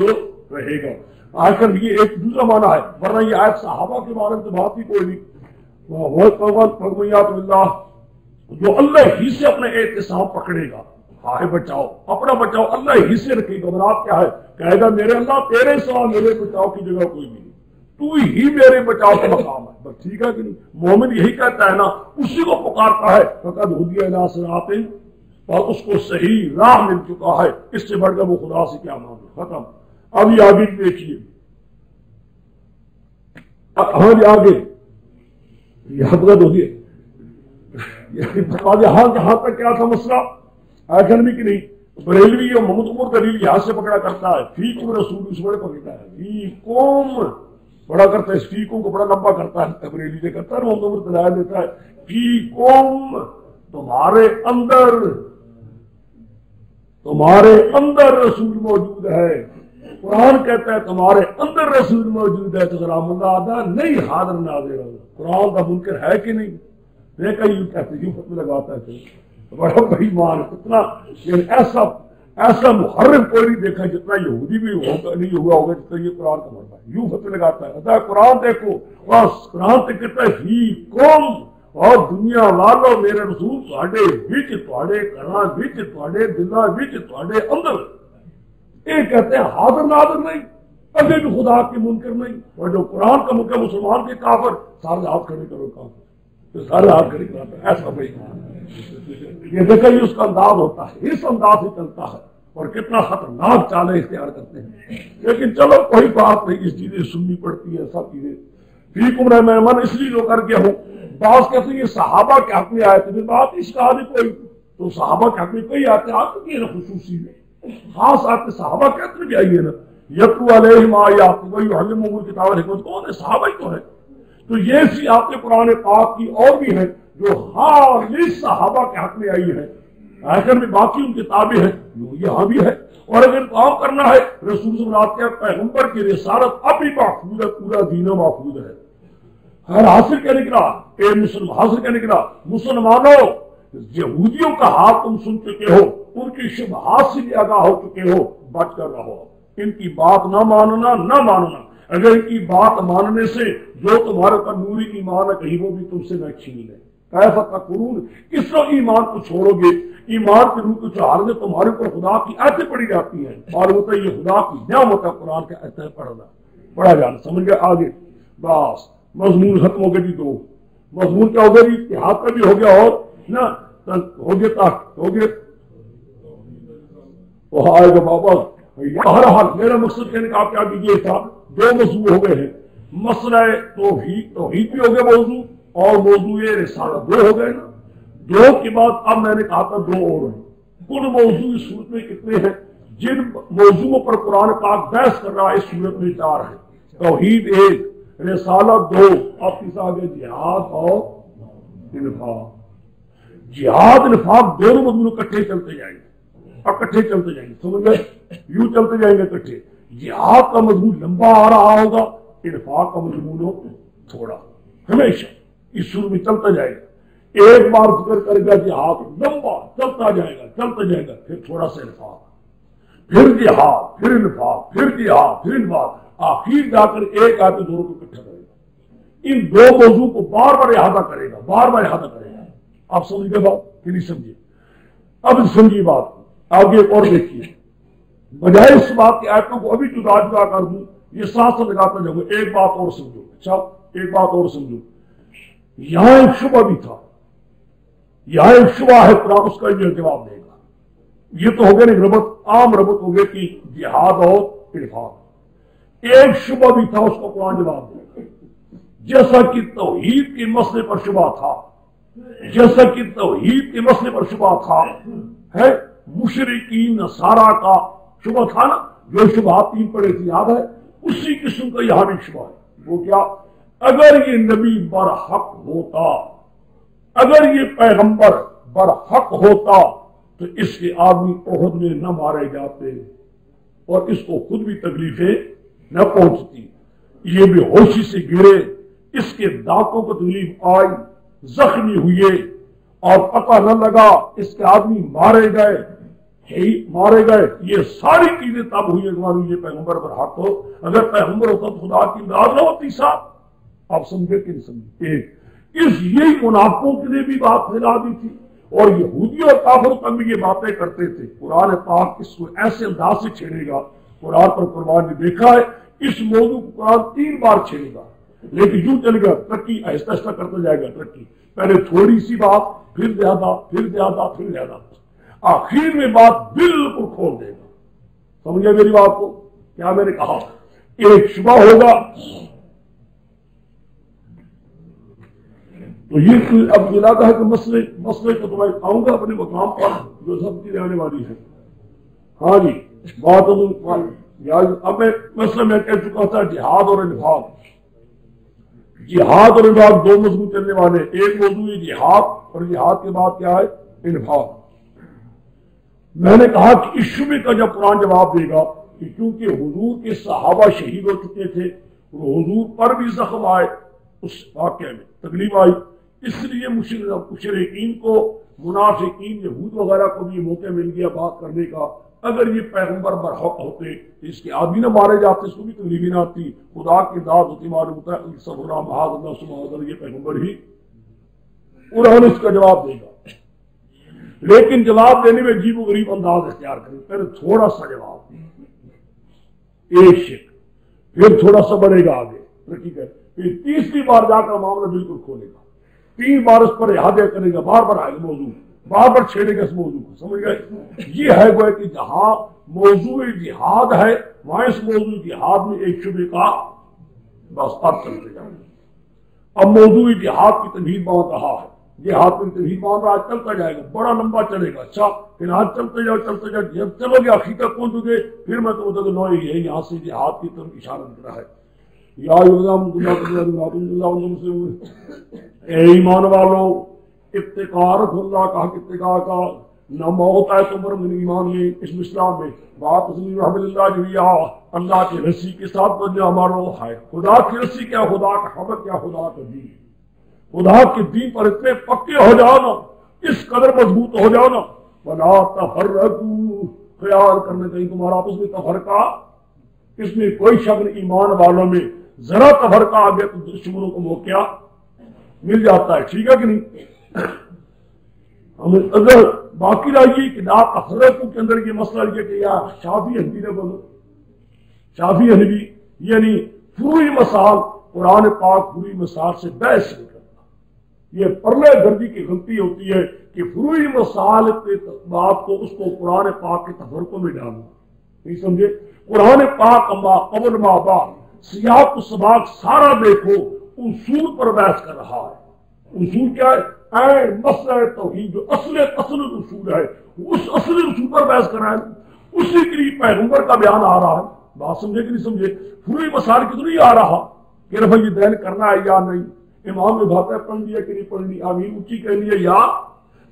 رہے گا. آخر یہ ایک دوسرا معنی ہے، ورنہ یہ آیت صحابہ کے بارے میں تو بات ہی کوئی نہیں. فرمیات اللہ جو اللہ ہی سے اپنے اعتصام پکڑے گا، ہائے بچاؤ، اپنا بچاؤ اللہ ہی سے رکھے گا. مراد کیا ہے؟ کہے گا میرے اللہ تیرے سوا میرے بچاؤ کی جگہ کوئی نہیں، تو ہی میرے بچاؤ کا مقام ہے. بس ٹھیک ہے کہ نہیں؟ مومن یہی کہتا ہے نا، اسی کو پکارتا ہے فقد ہدی الی صراط، اور اس کو صحیح راہ مل چکا ہے. اس سے بڑھ کر وہ خدا سے کیا مانگے؟ ختم. اب یہ آگے دیکھیے، ہاں جی آگے یہاں تک کیا تھا مسئلہ؟ آخر میں کہ نہیں بریلوی اور محمد عمر دلیل یہاں سے پکڑا کرتا ہے، فیکم رسول اس بڑے پکڑتا ہے، فیکم بڑا کرتا ہے، فیکم کو بڑا لمبا کرتا ہے، بریلی سے کرتا ہے، محمد عمر دلائل دیتا ہے فیکم تمہارے اندر رسول موجود ہے. قرآن کہتا ہے تمہارے اندر رسول موجود ہے، تو ذرا مدعا نہیں حاضر ناظر. قرآن کا منکر ہے کہ نہیں؟ دیکھا یوں کہتے یوں فتوی لگاتا ہے تو بڑا بڑی مان اتنا، یعنی ایسا محرم کوئی نہیں دیکھا جتنا یہودی بھی ہوگا نہیں ہوا ہوگا جتنا یہ قرآن کا مرتا ہے. یوں فتوی لگاتا ہے قرآن دیکھو، بس قرآن سے کہتا ہے فی قوم، اور دنیا والو میرے رسول تھوڑے بچ، تھوڑے گھراں بچ، تھوڑے دلاں بچ، تھوڑے اندر. یہ کہتے ہیں حاضر ناظر نہیں، کبھی بھی خدا کے منکر نہیں. اور جو قرآن کا منکر مسلمان کے کافر، سارے ہاتھ کھڑے کرو کافر، سارے ہاتھ کھڑے کرتا ہے. ایسا بھائی یہ دیکھا یہ اس کا انداز ہوتا ہے، اس انداز سے چلتا ہے، اور کتنا خطرناک چالیں اختیار کرتے ہیں. لیکن چلو کوئی بات نہیں، اس چیزیں سننی پڑتی ہے سب چیزیں. فیکم رحمہ من اس لیے جو کر کے ہوں. بعض کہتے ہیں یہ صحابہ کے حق میں آئے تھے، بات اس کا نہیں کوئی، تو صحابہ کے حق میں کئی آتے ہیں، آپ کی نا خصوصی میں خاص آتے صحابہ کہتے بھی آئیے نا، یتلو علیہم آیات ویعلمہم الکتاب والحکمۃ، کون ہے؟ صحابہ ہی تو ہے۔ تو یہ صفات قرآن پاک کی اور بھی ہے جو خالص صحابہ کے حق میں آئی ہے، آخر میں باقی ان کتابیں ہیں جو یہاں بھی ہے۔ اور اگر کام کرنا ہے رسول صلی اللہ علیہ وسلم کے پیغمبر کی رسالت اب بھی محفوظ ہے، پورا دین محفوظ ہے۔ ہر حاصل کیا نکلا؟ اے مسلم حاصل کیا نکلا؟ مسلمانوں، یہودیوں کا ہاتھ تم سن چکے ہو، ان کی شبہات سے بھی آگاہ ہو چکے ہو، بچ کر رہو۔ ان کی بات نہ ماننا، نہ ماننا، اگر ان کی بات ماننے سے جو تمہارے پر نوری ایمان ہے کہیں وہ بھی تم سے نہ چھین لے۔ کیف تکفرون، کس طرح ایمان کو چھوڑو گے؟ ایمان کے روح کو چڑھانے میں تمہارے پر خدا کی آیتیں پڑھی جاتی ہیں، اور ہوتا ہے یہ خدا کی نعمت ہے قرآن کے آیتیں پڑھا جانا۔ سمجھ گئے؟ آگے بس مضمون ختم ہو گئے جی۔ دو مضمون کیا ہو گیا جی؟ اتحاد کا بھی ہو گیا اور نا ہو گیا ہو گیا وہ آئے گا بابا۔ بہرحال میرا مقصد کہنے کا آپ کیا کیجیے تھا، دو موضوع ہو گئے ہیں، مسئلہ توحید بھی ہو گیا موضوع، اور موضوع رسالت دو ہو گئے نا۔ دو کے بعد اب میں نے کہا تھا دو اور ہیں۔ کل موضوع اس صورت میں کتنے ہیں؟ جن موضوعوں پر قرآن پاک بحث کر رہا ہے اس صورت میں 4 ہیں۔ توحید 1، رسالت 2، اب کس آگے جہاد اور انفاق۔ جہاد انفاق دونوں مضمون اکٹھے چلتے جائیں گے، اکٹھے چلتے جائیں گے، سمجھ گئے؟ یوں چلتے جائیں گے اکٹھے۔ جہاد کا مضمون لمبا آ رہا ہوگا، انفاق کا مضمون تھوڑا، ہمیشہ اس شروع میں چلتا جائے گا۔ ایک بار ذکر کرے گا جہاد، لمبا چلتا جائے گا چلتا جائے گا، پھر تھوڑا سا انفاق، پھر جہاد، پھر انفاق، پھر جہاد، پھر انفاق، آخر جا کر ایک آتے دونوں کو اکٹھا کرے گا۔ ان دو موضوع کو بار بار احاطہ کرے گا، بار بار احاطہ کرے گا۔ آپ سمجھ گئے بات کہ نہیں سمجھے؟ اب سمجھیے بات آگے اور دیکھیے، بجائے اس بات کی آیتوں کو ابھی جدا جدا کر دوں، یہ ساتھ ساتھ لگاتا جاؤں گا۔ ایک بات اور سمجھو، اچھا ایک بات اور سمجھو، یہاں ایک شبہ بھی تھا، یہاں ایک شبہ ہے، قرآن اس کا یہ جواب دے گا۔ یہ تو ہو گیا نہیں ربط، عام ربط ہو گیا کہ جہاد اور انفاق۔ ایک شبہ بھی تھا، اس کو قرآن جواب دے گا۔ جیسا کہ توحید کے مسئلے پر شبہ تھا، جیسا کہ توحید کے مسئلے پر شبہ تھا، ہے مشرکین نصارہ کا شبہ تھا نا، جو شبہات 3 پڑے تھے یاد ہے، اسی قسم کا یہاں بھی شبہ ہے۔ وہ کیا؟ اگر یہ نبی برحق ہوتا، اگر یہ پیغمبر برحق ہوتا تو اس کے آدمی احد میں نہ مارے جاتے اور اس کو خود بھی تکلیفیں نہ پہنچتی۔ یہ بے ہوشی سے گرے، اس کے دانتوں کو تکلیف آئی، زخمی ہوئے اور پتہ نہ لگا، اس کے آدمی مارے گئے، یہ ساری چیزیں تب ہوئی اگر یہ پیغمبر برحق ہو۔ اگر پیغمبر ہوتا تو خدا کی امداد نہ ہوتی صاحب۔ آپ سمجھے کہ نہیں سمجھے؟ یہی منافقوں کے لیے بھی بات پھیلا دی تھی، اور یہودی اور کافروں تک بھی یہ باتیں کرتے تھے۔ قرآن پاک اس کو ایسے انداز سے چھیڑے گا، قرآن پر قربان نے دیکھا ہے، اس موضوع کو قرآن 3 بار چھیڑے گا، لیکن یوں چلے گا، ترقی آہستہ آہستہ کرتا جائے گا، ترقی پہلے تھوڑی سی بات، پھر زیادہ، پھر زیادہ، پھر زیادہ، آخر میں بات بالکل کھول دے گا۔ سمجھے میری بات کو؟ کیا میں نے کہا؟ ایک شبہ ہوگا، تو یہ اب ملاتا ہے کہ مسئلے کو تو میں آؤں گا اپنے مقام پر جو سب چیزیں آنے والی ہیں۔ ہاں جی بات اب میں مسئلہ میں کہہ چکا تھا، جہاد اور انفاق۔ جہاد اور انفاق 2 مضمون چلنے والے، ایک موضوع ہے جہاد، اور جہاد کے بعد کیا ہے؟ انفاق۔ میں نے کہا کہ اس شبے کا جب قرآن جواب دے گا کہ کیونکہ حضور کے صحابہ شہید ہو چکے تھے اور حضور پر بھی زخم آئے، اس واقعے میں تکلیف آئی، اس لیے مشرکین کو، منافقین، یہود وغیرہ کو بھی یہ موقع مل گیا بات کرنے کا۔ اگر یہ پیغمبر برحق ہوتے اس کے آدمی نہ مارے جاتے، اس کو بھی تکلیف نہ آتی، خدا کی داد ہوتی، معلوم ہوتا ہے صبر محاذ اللہ سبحانہ، یہ پیغمبر ہی قرآن اس کا جواب دے گا۔ لیکن جواب دینے میں عجیب و غریب انداز اختیار کریں، پہلے تھوڑا سا جواب ایک شک، پھر تھوڑا سا بڑھے گا آگے، پھر تیسری بار جا کر معاملہ بالکل کھولے گا، 3 بار اس پر احاطہ کرے گا، بار بار آئے گا موضوع، بار بار چھیڑے گا اس موضوع کو۔ سمجھ گئے؟ یہ ہے گویا کہ جہاں موضوع جہاد ہے وہاں اس موضوع جہاد میں ایک شبے کا بس اب چلتے جائیں۔ اب موضوع جہاد کی تمہید بہت رہا ہے، یہ ہاتھ میں توحید مان رہا چلتا جائے گا، بڑا لمبا چلے گا، اچھا پھر ہاتھ چلتے جاؤ جب چلو گے آخر تک پہنچو گے، پھر میں تمہیں تو لو یہ یہاں سے جہاد کی طرف اشارہ دکھ رہا ہے۔ اے ایمان والو، اتقاء رکھو اللہ کا حق اتقاء کا، نہ موت ہے تم پر من ایمان میں، اس اسلام میں بات رحمت اللہ جویا، اللہ کی رسی کے ساتھ جو ہمارا ہے، خدا کی رسی کیا، خدا کا حبر کیا، خدا کا دین، خدا کے دین پر اتنے پکے ہو جاؤ نا، اس قدر مضبوط ہو جاؤ نا، ولا تفرقوا، خیال کرنے کہیں تمہارا آپس میں تفرقہ، اس میں کوئی شک نہیں، ایمان والوں میں ذرا تفرقہ آ گیا تو دشمنوں کو موقع مل جاتا ہے، ٹھیک ہے کہ نہیں؟ ہمیں اگر باقی رہیے کہ لا تفرقوا کے اندر یہ مسئلہ یہ کہ یا شافعی حنفی نے بولو، شافعی حنفی یعنی فروعی مسائل قرآن پاک فروعی مسائل سے بحث نہیں کرتا، یہ پرلے درجے کی غلطی ہوتی ہے کہ فروعی مسائل کے بات کو اس کو قرآن پاک کے تفرقوں میں ڈالنا، نہیں سمجھے؟ قرآن پاک اما قبل ما بعد سیاق و سباق سارا دیکھو اصول پر بحث کر رہا ہے۔ اصول کیا ہے؟ مسئلہ توحید جو اصل اصول ہے، اس اصل اصول پر بحث کر رہا ہے، اسی کے لیے پیغمبر کا بیان آ رہا ہے، بات سمجھے کہ نہیں سمجھے؟ فروعی مسائل کی تو نہیں آ رہا کہ رفع یہ دین کرنا ہے یا نہیں، امام نے باتیں پڑھ لیا کہ نہیں پڑھنی، آمین اونچی کہنی ہے یا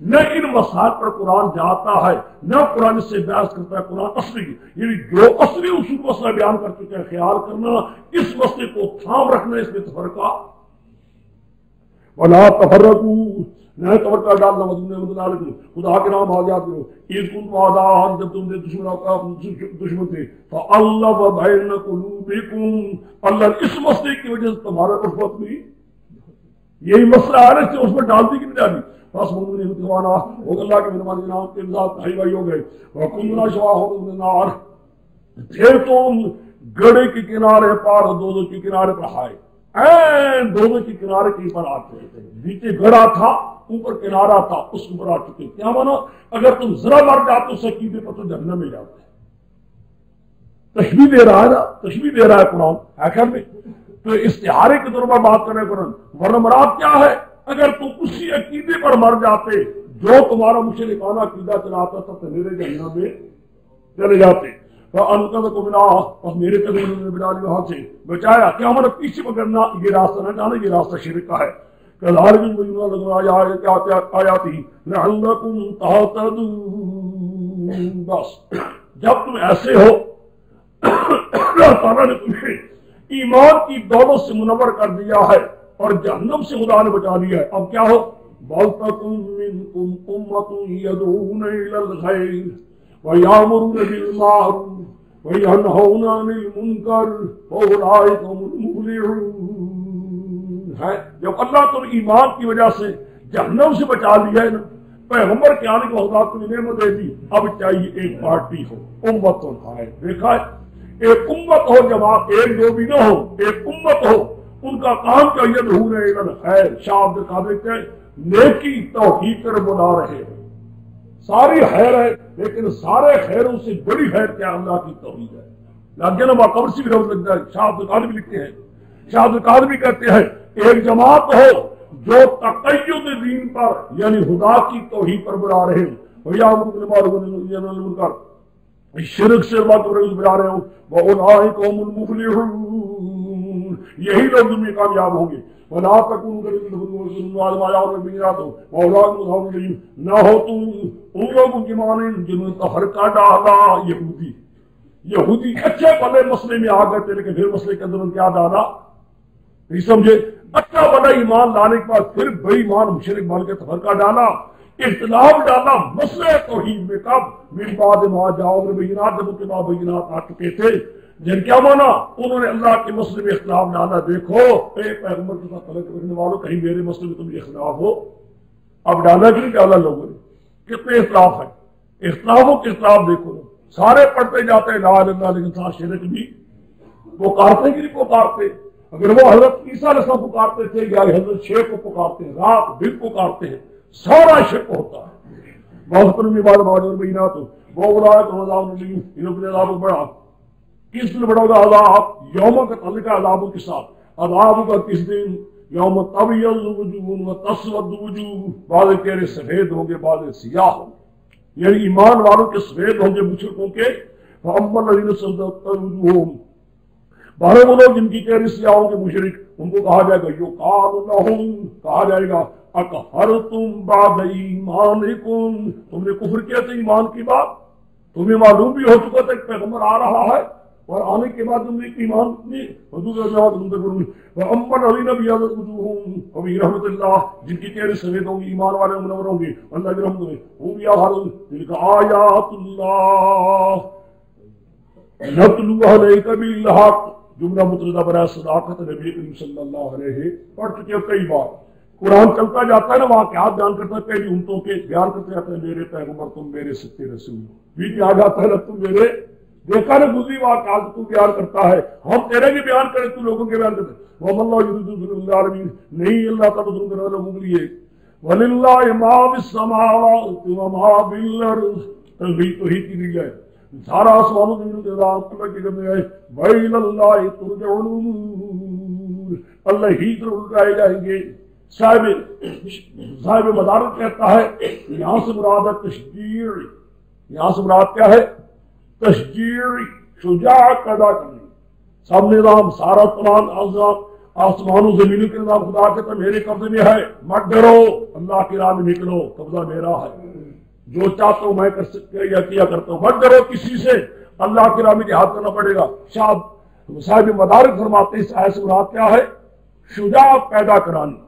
نہ، ان مسائل پر قرآن جاتا ہے نہ قرآن سے بحث کرتا ہے، قرآن اصلی یعنی جو اصلی اصول مسئلہ بیان کر چکے ہیں، خیال کرنا اس مسئلے کو تھام رکھنا، اس میں تفرقہ ولا تفرقوا، نہ تفرقہ ڈالنا، خدا کے نام آ جاتے ہو، عید کن وعدان، جب تم نے دشمن تھے، فَأَلَّفَ بَيْنَ قُلُوبِكُمْ، اللہ اس مسئلے کی وجہ سے تمہارا الفت ہوئی، یہی مسئلہ آ رہے تھے، اس میں ڈال دی کہ نہیں ڈالی؟ بس مومن متوانا وہ اللہ کے مہربانی کے نام کے امداد بھائی بھائی ہو گئے، وَكُنَّا شَوَاهُدُ مِنَ النَّارِ، تھے تم گڑے کے کنارے پار، دو کے کنارے پر ہائے، دونوں کے کنارے کے اوپر آ چکے تھے، نیچے گڑا تھا اوپر کنارہ تھا، اس کے اوپر آ چکے، کیا مانا؟ اگر تم ذرا مر جاتے اس عقیدے پر تو جہنم میں جاتے، تشبیہ دے رہا ہے نا، تشبیہ دے رہا ہے قرآن آخر میں، تو استعارے کے طور پر بات کرنے قرآن، ورنہ مراد کیا ہے؟ اگر تم اسی عقیدے پر مر جاتے جو تمہارا مشرکانہ عقیدہ چلاتا تھا تو میرے جہنم میں چلے جاتے، فَأَنْقَذَكُمْ مِنْهَا، اور میرے قدم نے بنا لی وہاں سے بچایا، کیا ہمارا پیچھے پکڑنا یہ راستہ نہ جانا، یہ راستہ شرک کا ہے، كَذَلِكَ يُبَيِّنُ اللَّهُ آيَاتِهِ لَعَلَّكُمْ تَهْتَدُونَ، بس جب تم ایسے ہو اللہ تعالیٰ نے تمہیں ایمان کی دولت سے منور کر دیا ہے اور جہنم سے خدا نے بچا لیا ہے، اب کیا ہو؟ وَلْتَكُن مِّنكُمْ أُمَّةٌ يَدْعُونَ إِلَى الْخَيْرِ وَيَأْمُرُونَ بِالْمَعْرُوفِ وَيَنْهَوْنَ عَنِ الْمُنكَرِ وَأُولَٰئِكَ هُمُ الْمُفْلِحُونَ، ہے جب اللہ تم ایمان کی وجہ سے جہنم سے بچا لیا ہے نا، پیغمبر کے آنے کو خدا کو نعمت دے دی، اب چاہیے ایک پارٹی ہو، امت ہو، دیکھا ہے ایک امت ہو، جماعت ایک دو بھی نہ ہو، ایک امت ہو، ان کا کام کیا؟ یدعون الی الخیر، شاہ عبد القادر کہ نیکی توحید پر بلا رہے ہیں، ساری خیر ہے لیکن سارے خیروں سے بڑی خیر کیا؟ اللہ کی توحید ہے، لاجن و قبر سے بھی روز لگتا ہے، شاہ عبد القادر بھی لکھتے ہیں، شاہ عبد القادر بھی کہتے ہیں ایک جماعت ہو جو تقید دین پر یعنی خدا کی توحید پر بلا رہے ہیں، وَيَأْمُرُونَ بِالْمَعْرُوفِ وَيَنْهَوْنَ عَنِ الْمُنكَرِ، شرک سے بات بلا رہے ہوں، وَأُولَٰئِكَ هُمُ الْمُفْلِحُونَ، یہی لوگ دنیا میں کامیاب ہوں گے، وَلَا تَكُونُوا كَالَّذِينَ نہ ہو تم ان لوگوں کی مانند جنہوں نے تفرقہ ڈالا، یہودی اچھے بھلے مسئلے میں آ گئے تھے لیکن پھر مسئلے کے اندر ان کیا ڈالا، نہیں سمجھے؟ اچھا بڑا ایمان لانے کے بعد پھر بے ایمان مشرک بن کے تفرقہ ڈالا، اختلاف ڈالا مسئلہ توحید میں، کب؟ من بعد ما جاءہم البینات، جب ان کے بعد بینات آ چکے تھے، جن کیا مانا؟ انہوں نے اللہ کے مسئلے میں اختلاف ڈالا، دیکھو اے پیغمبر کے ساتھ تعلق رکھنے والوں کہیں میرے مسئلے میں تم اختلاف ہو، اب ڈالا کہ نہیں ڈالا لوگوں نے؟ کتنے اختلاف ہیں، اختلافوں کے اختلاف دیکھو، سارے پڑھتے جاتے ہیں لا الہ الا اللہ لیکن ساتھ شرک بھی پکارتے کہ نہیں پکارتے؟ اگر وہ حضرت عیسیٰ علیہ السلام پکارتے تھے یا حضرت شیخ کو پکارتے ہیں، رات دن پکارتے ہیں، سارا شرک ہوتا ہے، بہت میں بعد اور بینات وہ بڑا عذاب بڑا، کس دن بڑا ہوگا عذاب؟ یوم کا تعلق ہے عذابوں کے ساتھ، عذاب کا کس دن؟ یوم تبیض وجوہ و تسود وجوہ، بعض چہرے سفید ہوں گے بعض سیاہ ہوں گے، یعنی ایمان والوں کے سفید ہوں گے مشرکوں کے، فَأَمَّا الَّذِينَ اسْوَدَّتْ وُجُوهُهُمْ، بارہ وہ لوگ جن کی چہرے سیاہ ہوں گے مشرک، ان کو کہا جائے گا یقال لہم، کہا جائے گا اکفرتم بعد ایمانکم، تم نے کفر کیا تھا ایمان کی بات، تمہیں معلوم بھی ہو چکا تھا کہ پیغمبر آ رہا ہے اور آنے کے بعد تم نے ایمان نہیں، وَأَمَّا الَّذِينَ ابْيَضَّتْ وُجُوهُهُمْ فَفِي رَحْمَةِ اللَّهِ، جن کی چہرے سفید ہوں گے ایمان والے منور ہوں گے اللہ کی رحمت میں، هُمْ يَظْهَرُونَ تِلْكَ آیَاتُ اللَّهِ نَتْلُوهَا عَلَيْكَ بِالْحَقِّ، جملہ مطلدہ برائے صداقت نبی کریم صلی اللہ علیہ پڑھ چکے کئی بار، قرآن چلتا جاتا ہے نا واقعات بیان کرتا ہے، پہلی امتوں کے بیان کرتے جاتے ہیں میرے پیغمبر تم میرے سچے رسول، بیچ میں آ جاتا ہے نا تم میرے، دیکھا نا گزری واقعات تو بیان کرتا ہے، ہم تیرے بھی بیان کریں تو لوگوں کے بیان کرتے ہیں، وَمَا اللَّهُ يُرِيدُ ظُلْمًا لِلْعَالَمِينَ، نہیں اللہ کا ظلم کرنے والوں کے لیے، وَلِلَّهِ مَا فِي السَّمَاوَاتِ وَمَا فِي الْأَرْضِ، توحید کی دی ہے، سارا آسمانوں زمینوں کے نظام اللہ کے کرنے آئے، وَإِلَى اللَّهِ تُرْجَعُ الْأُمُورُ، اللہ ہی طرف اٹھائے جائیں گے۔ صاحب مدارک کہتا ہے یہاں سے مراد ہے تشجیع، یہاں سے مراد کیا ہے؟ تشجیع، شجاعت پیدا کرنی، سب نظام سارا تمام آسمانوں زمینوں کے نظام خدا کہتا ہے میرے قبضے میں ہے، مت ڈرو اللہ کی راہ میں نکلو، قبضہ میرا ہے، جو چاہتا ہوں میں کر سکتا یا کیا کرتا ہوں، مت ڈرو کسی سے، اللہ کی راہ میں جہاد کرنا پڑے گا۔ صاحب مدارک فرماتے ہیں اس آیت سے مراد کیا ہے؟ شجاعت پیدا کرانی،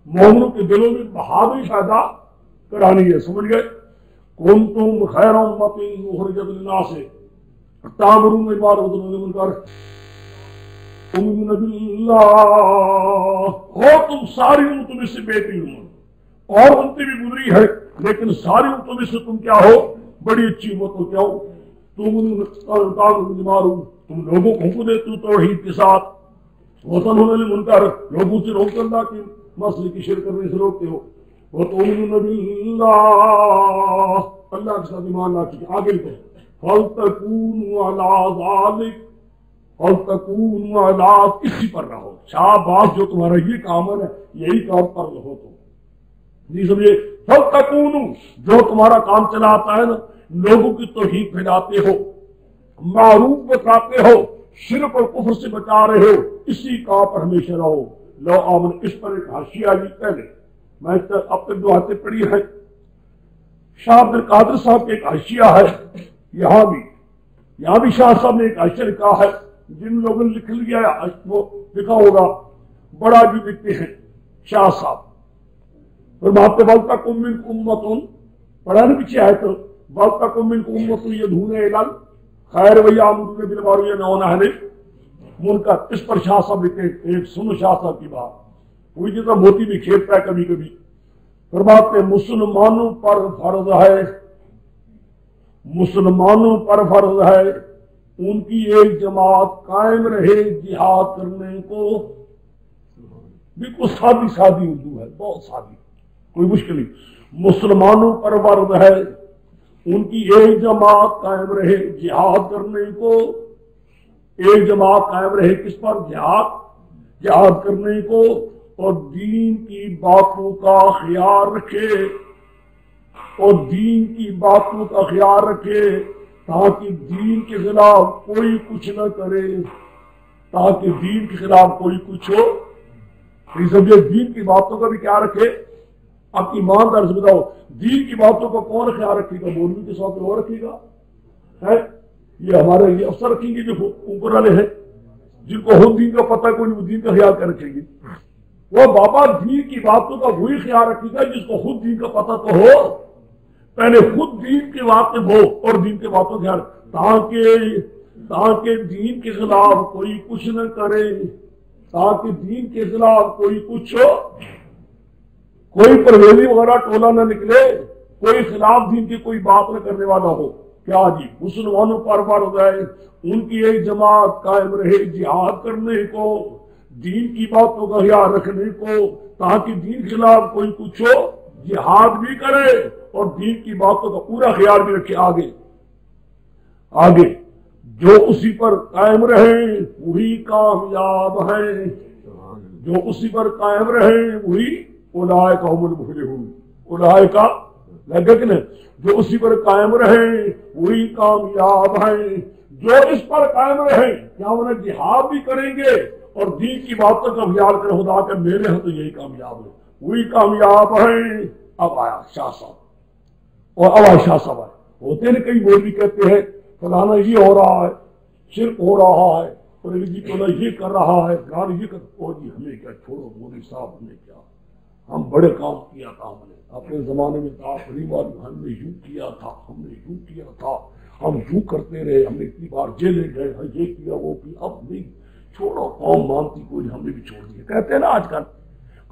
مومنوں کے دلوں میں بہادری پیدا کرانی ہے، سمجھ گئے؟ کنتم خیر امۃ اخرجت للناس تأمرون بالمعروف وتنهون عن المنکر تؤمنون باللہ، ہو تم ساری امتوں میں سے بہتری امت، اور امتیں بھی گزری ہے لیکن ساری امتوں میں سے تم کیا ہو؟ بڑی اچھی امت ہو، کیا ہو؟ تؤمنون بالمعروف، تم لوگوں کو حکم دیتے ہو توحید کے ساتھ، وتنهون عن المنکر، لوگوں سے روک اللہ کی مسئلے کی شرک کرنے سے روکتے ہو، وَتُؤْمِنُونَ بِاللَّهِ، اللہ کے ساتھ ایمان لا چکے، آگے لکھو فَلْتَكُونُوا عَلَىٰ ذَلِكَ، فَلْتَكُونُوا عَلَىٰ، اسی پر رہو، شاباش جو تمہارا یہ کام ہے یہی کام پر رہو تم، نہیں سمجھے؟ فَلْتَكُونُوا، جو تمہارا کام چلا آتا ہے نا، لوگوں کی توحید پھیلاتے ہو، معروف بتاتے ہو، شرک اور کفر سے بچا رہے ہو، اسی کام پر ہمیشہ رہو۔ لو آمن، اس پر ایک حاشیہ جی پہلے میں اب تک جو آتے پڑھی ہے، شاہ عبد القادر صاحب کے ایک حاشیہ ہے، یہاں بھی شاہ صاحب نے ایک حاشیہ لکھا ہے، جن لوگوں نے لکھ لیا ہے وہ لکھا ہوگا، بڑا جی لکھتے ہیں شاہ صاحب، فرماتے وَلْتَكُن مِّنكُمْ أُمَّةٌ، پڑھا نا پیچھے ہے تو وَلْتَكُن مِّنكُمْ أُمَّةٌ يَدْعُونَ إِلَى الْخَيْرِ وَيَأْمُرُونَ بِالْمَعْرُوفِ وَيَنْهَوْنَ عَنِ المنکر، اس پر شاہ صاحب لکھتے ہیں، ایک سنو شاہ صاحب کی بات، وہی جیسا موتی بھی کھیلتا ہے کبھی کبھی، فرماتے ہیں مسلمانوں پر فرض ہے، مسلمانوں پر فرض ہے ان کی ایک جماعت قائم رہے جہاد کرنے کو، بالکل سادی سادی اردو ہے، بہت سادی، کوئی مشکل نہیں، مسلمانوں پر فرض ہے ان کی ایک جماعت قائم رہے جہاد کرنے کو، ایک جماعت قائم رہے کس پر؟ جہاد کرنے کو، اور دین کی باتوں کا خیال رکھے، اور دین کی باتوں کا خیال رکھے تاکہ دین کے خلاف کوئی کچھ نہ کرے، تاکہ دین کے خلاف کوئی کچھ ہو، سمجھے؟ دین کی باتوں کا بھی کیا رکھے؟ اب ایماندار سے بتاؤ دین کی باتوں کا کون خیال رکھے گا؟ مولوی کے ساتھ وہ رکھے گا ہے؟ یہ ہمارے یہ افسر رکھیں گے جو اوپر والے ہیں جن کو خود دین کا پتہ کوئی نہیں، وہ دین کا خیال کر رکھیں گے؟ وہ بابا دین کی باتوں کا وہی خیال رکھے گا جس کو خود دین کا پتہ تو ہو، پہلے خود دین کے واقف ہو اور دین کے باتوں کا خیال، تاکہ دین کے خلاف کوئی کچھ نہ کرے، تاکہ دین کے خلاف کوئی کچھ ہو، کوئی پرویزی وغیرہ ٹولہ نہ نکلے، کوئی خلاف دین کی کوئی بات نہ کرنے والا ہو۔ کیا جی؟ مسلمانوں پر فرض ہے ان کی ایک جماعت قائم رہے جہاد کرنے کو، دین کی باتوں کا خیال رکھنے کو، تاکہ دین کے خلاف کوئی کچھ ہو جہاد بھی کرے اور دین کی باتوں کا پورا خیال بھی رکھے۔ آگے جو اسی پر قائم رہے وہی کامیاب ہیں۔ جو اسی پر قائم رہے وہی اولئک هم المفلحون، اولئک لگا کہ نہیں، جو اسی پر قائم رہے وہی کامیاب ہیں۔ جو اس پر قائم رہے کیا انہیں جہاد بھی کریں گے اور دین کی باتوں کا خیال کریں، خدا کہ میرے ہاں تو یہی کامیاب ہے، وہی کامیاب ہیں۔ اب آیا شاہ صاحب، اور اب آیا شاہ صاحب آئے، ہوتے ہیں کئی مولوی کہتے ہیں فلانا یہ ہو رہا ہے، شرک ہو رہا ہے، اور جی تو یہ کر رہا ہے، فلانا یہ کر، او جی ہمیں کیا، چھوڑو مولوی صاحب ہمیں کیا، ہم بڑے کام کیا تھا، ہم نے اپنے زمانے میں تاخری والی ہم نے یوں کیا تھا، ہم نے یوں کیا تھا، ہم یوں کرتے رہے، ہم نے اتنی بار جیلے گئے، یہ کیا وہ کیا، اب نہیں، چھوڑو قوم مانتی کوئی، ہم نے بھی چھوڑ دیا۔ کہتے ہیں نا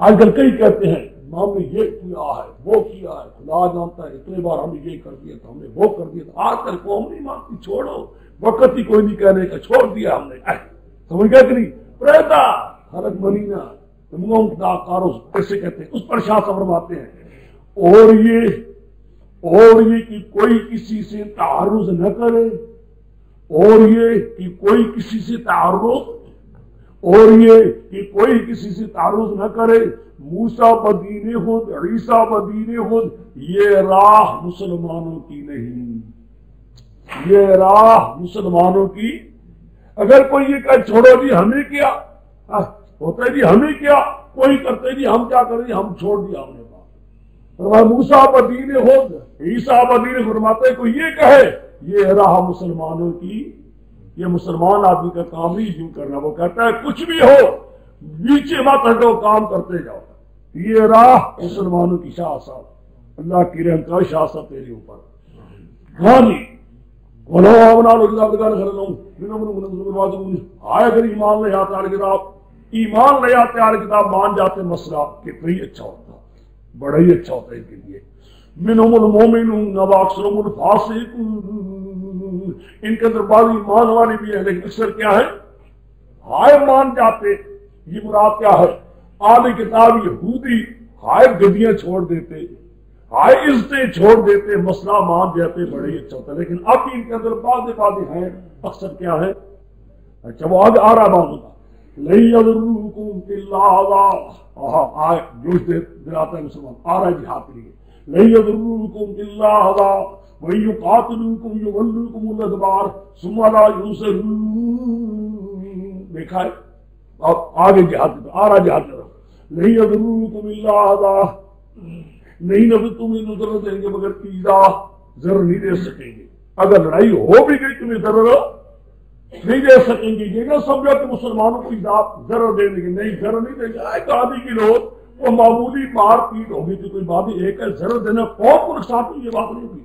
آج کل کئی کہتے ہیں ہم نے یہ کیا ہے، وہ کیا ہے، خدا جانتا ہے اتنے بار ہم نے یہ کر دیا تھا، ہم نے وہ کر دیا تھا، آج کل قوم نہیں مانتی، چھوڑو، وقت ہی کوئی نہیں کہنے کا، چھوڑ دیا ہم نے، سمجھ گیا کہ نہیں، پریتا حرک منینا تمام کارو ایسے کہتے ہیں۔ اس پر شاہ صاحب فرماتے ہیں اور یہ کہ کوئی کسی سے تعرض نہ کرے، اور یہ کہ کوئی کسی سے تعرض، اور یہ کہ کوئی کسی سے تعرض نہ کرے، موسیٰ بدین خود، عیسیٰ بدین خود، یہ راہ مسلمانوں کی نہیں، یہ راہ مسلمانوں کی۔ اگر کوئی یہ کہ چھوڑو جی ہمیں کیا ہوتا ہے، جی ہمیں کیا، کوئی کرتے جی ہم کیا کریں، ہم چھوڑ دیا ہم نے بات۔ موسیٰ بدین خود، عیسیٰ بدین خود، فرماتے کوئی یہ کہے یہ راہ مسلمانوں کی، یہ مسلمان آدمی کا کام نہیں یوں کرنا، وہ کہتا ہے کچھ بھی ہو نیچے مت ہٹو، کام کرتے جاؤ، یہ راہ مسلمانوں کی۔ شاہ صاحب اللہ کی رحمت کا شاہ صاحب تیرے اوپر غانی آئے اگر ایمان لے آتے آل کتاب، ایمان لے آتے آل کتاب، مان جاتے مسئلہ کتنا ہی اچھا ہوتا، بڑا ہی اچھا ہوتا ہے ان کے لیے۔ منہم المومنون واکثرهم الفاسقون، ان کے اندر بعض ایمان والے بھی ہیں لیکن اکثر کیا ہے، ہائے مان جاتے۔ یہ مراد کیا ہے، آل کتاب یہودی ہائے گدیاں چھوڑ دیتے، ہائے عزتیں چھوڑ دیتے، مسئلہ مان جاتے، بڑے ہی اچھا ہوتا ہے۔ لیکن اب ان کے اندر بعض ہیں اکثر کیا ہے، اچھا وہ آگے آ رہا بات ہوتا لَن يَضُرُّوكُمْ إِلَّا أَذًى، آئے جوش دلاتا ہے مسلمان، آ رہا ہے جہاد کے لیے، لَن يَضُرُّوكُمْ إِلَّا أَذًى وَإِن يُقَاتِلُوكُمْ يُوَلُّوكُمُ الْأَدْبَارَ ثُمَّ لَا يُنصَرُونَ۔ دیکھا ہے اب آگے جہاد آ رہا، جہاد کر رہا، لَن يَضُرُّوكُمْ إِلَّا أَذًى، نہیں نبی تمہیں نظر دیں گے مگر ایذا، ضرر نہیں دے سکیں گے، اگر لڑائی ہو بھی گئی تمہیں ضرر نہیں دے سکیں گے۔ یہ نہ سمجھو کہ مسلمانوں کو ضرر دے دیں گے، نہیں ضرر نہیں دیں گے۔ ایک آدمی کی لوگ وہ معمولی مار پیٹ ہوگی تو کوئی بات ہی، ایک ہے ضرر دینا قوم کو نقصان، یہ بات نہیں ہوگی۔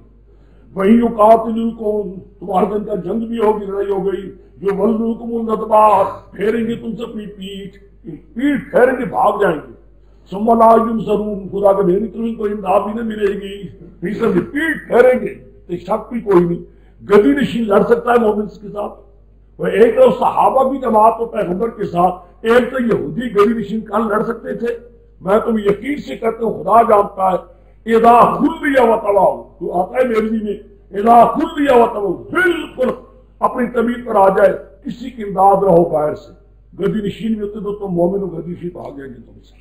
وہیں یقاتلوکم، تمہارے دن کا جنگ بھی ہوگی، لڑائی ہو گئی، جو ولوکم الادبار، پھیریں گے تم سے اپنی پیٹ پھیریں گے، بھاگ جائیں گے۔ ثم لا ينصرون، خدا کے میری تمہیں کوئی امداد بھی نہ ملے گی، پیٹ پھیریں گے تو شک بھی کوئی نہیں۔ گدی نشین لڑ سکتا ہے مومن کے ساتھ، وہ ایک تو صحابہ کی جماعت تو پیغمبر کے ساتھ، ایک تو یہودی گدی نشین کل لڑ سکتے تھے؟ میں تم یقین سے کہتا ہوں خدا جانتا ہے، اذا خلی وطواؤ، تو آتا ہے میری میں، اذا خلی وطواؤ، بالکل اپنی طبیعت پر آ جائے، کسی کی امداد رہو باہر سے، گدی نشین میں ہوتے تو تم مومن و گدی نشین بھاگ جائیں گے تم سے۔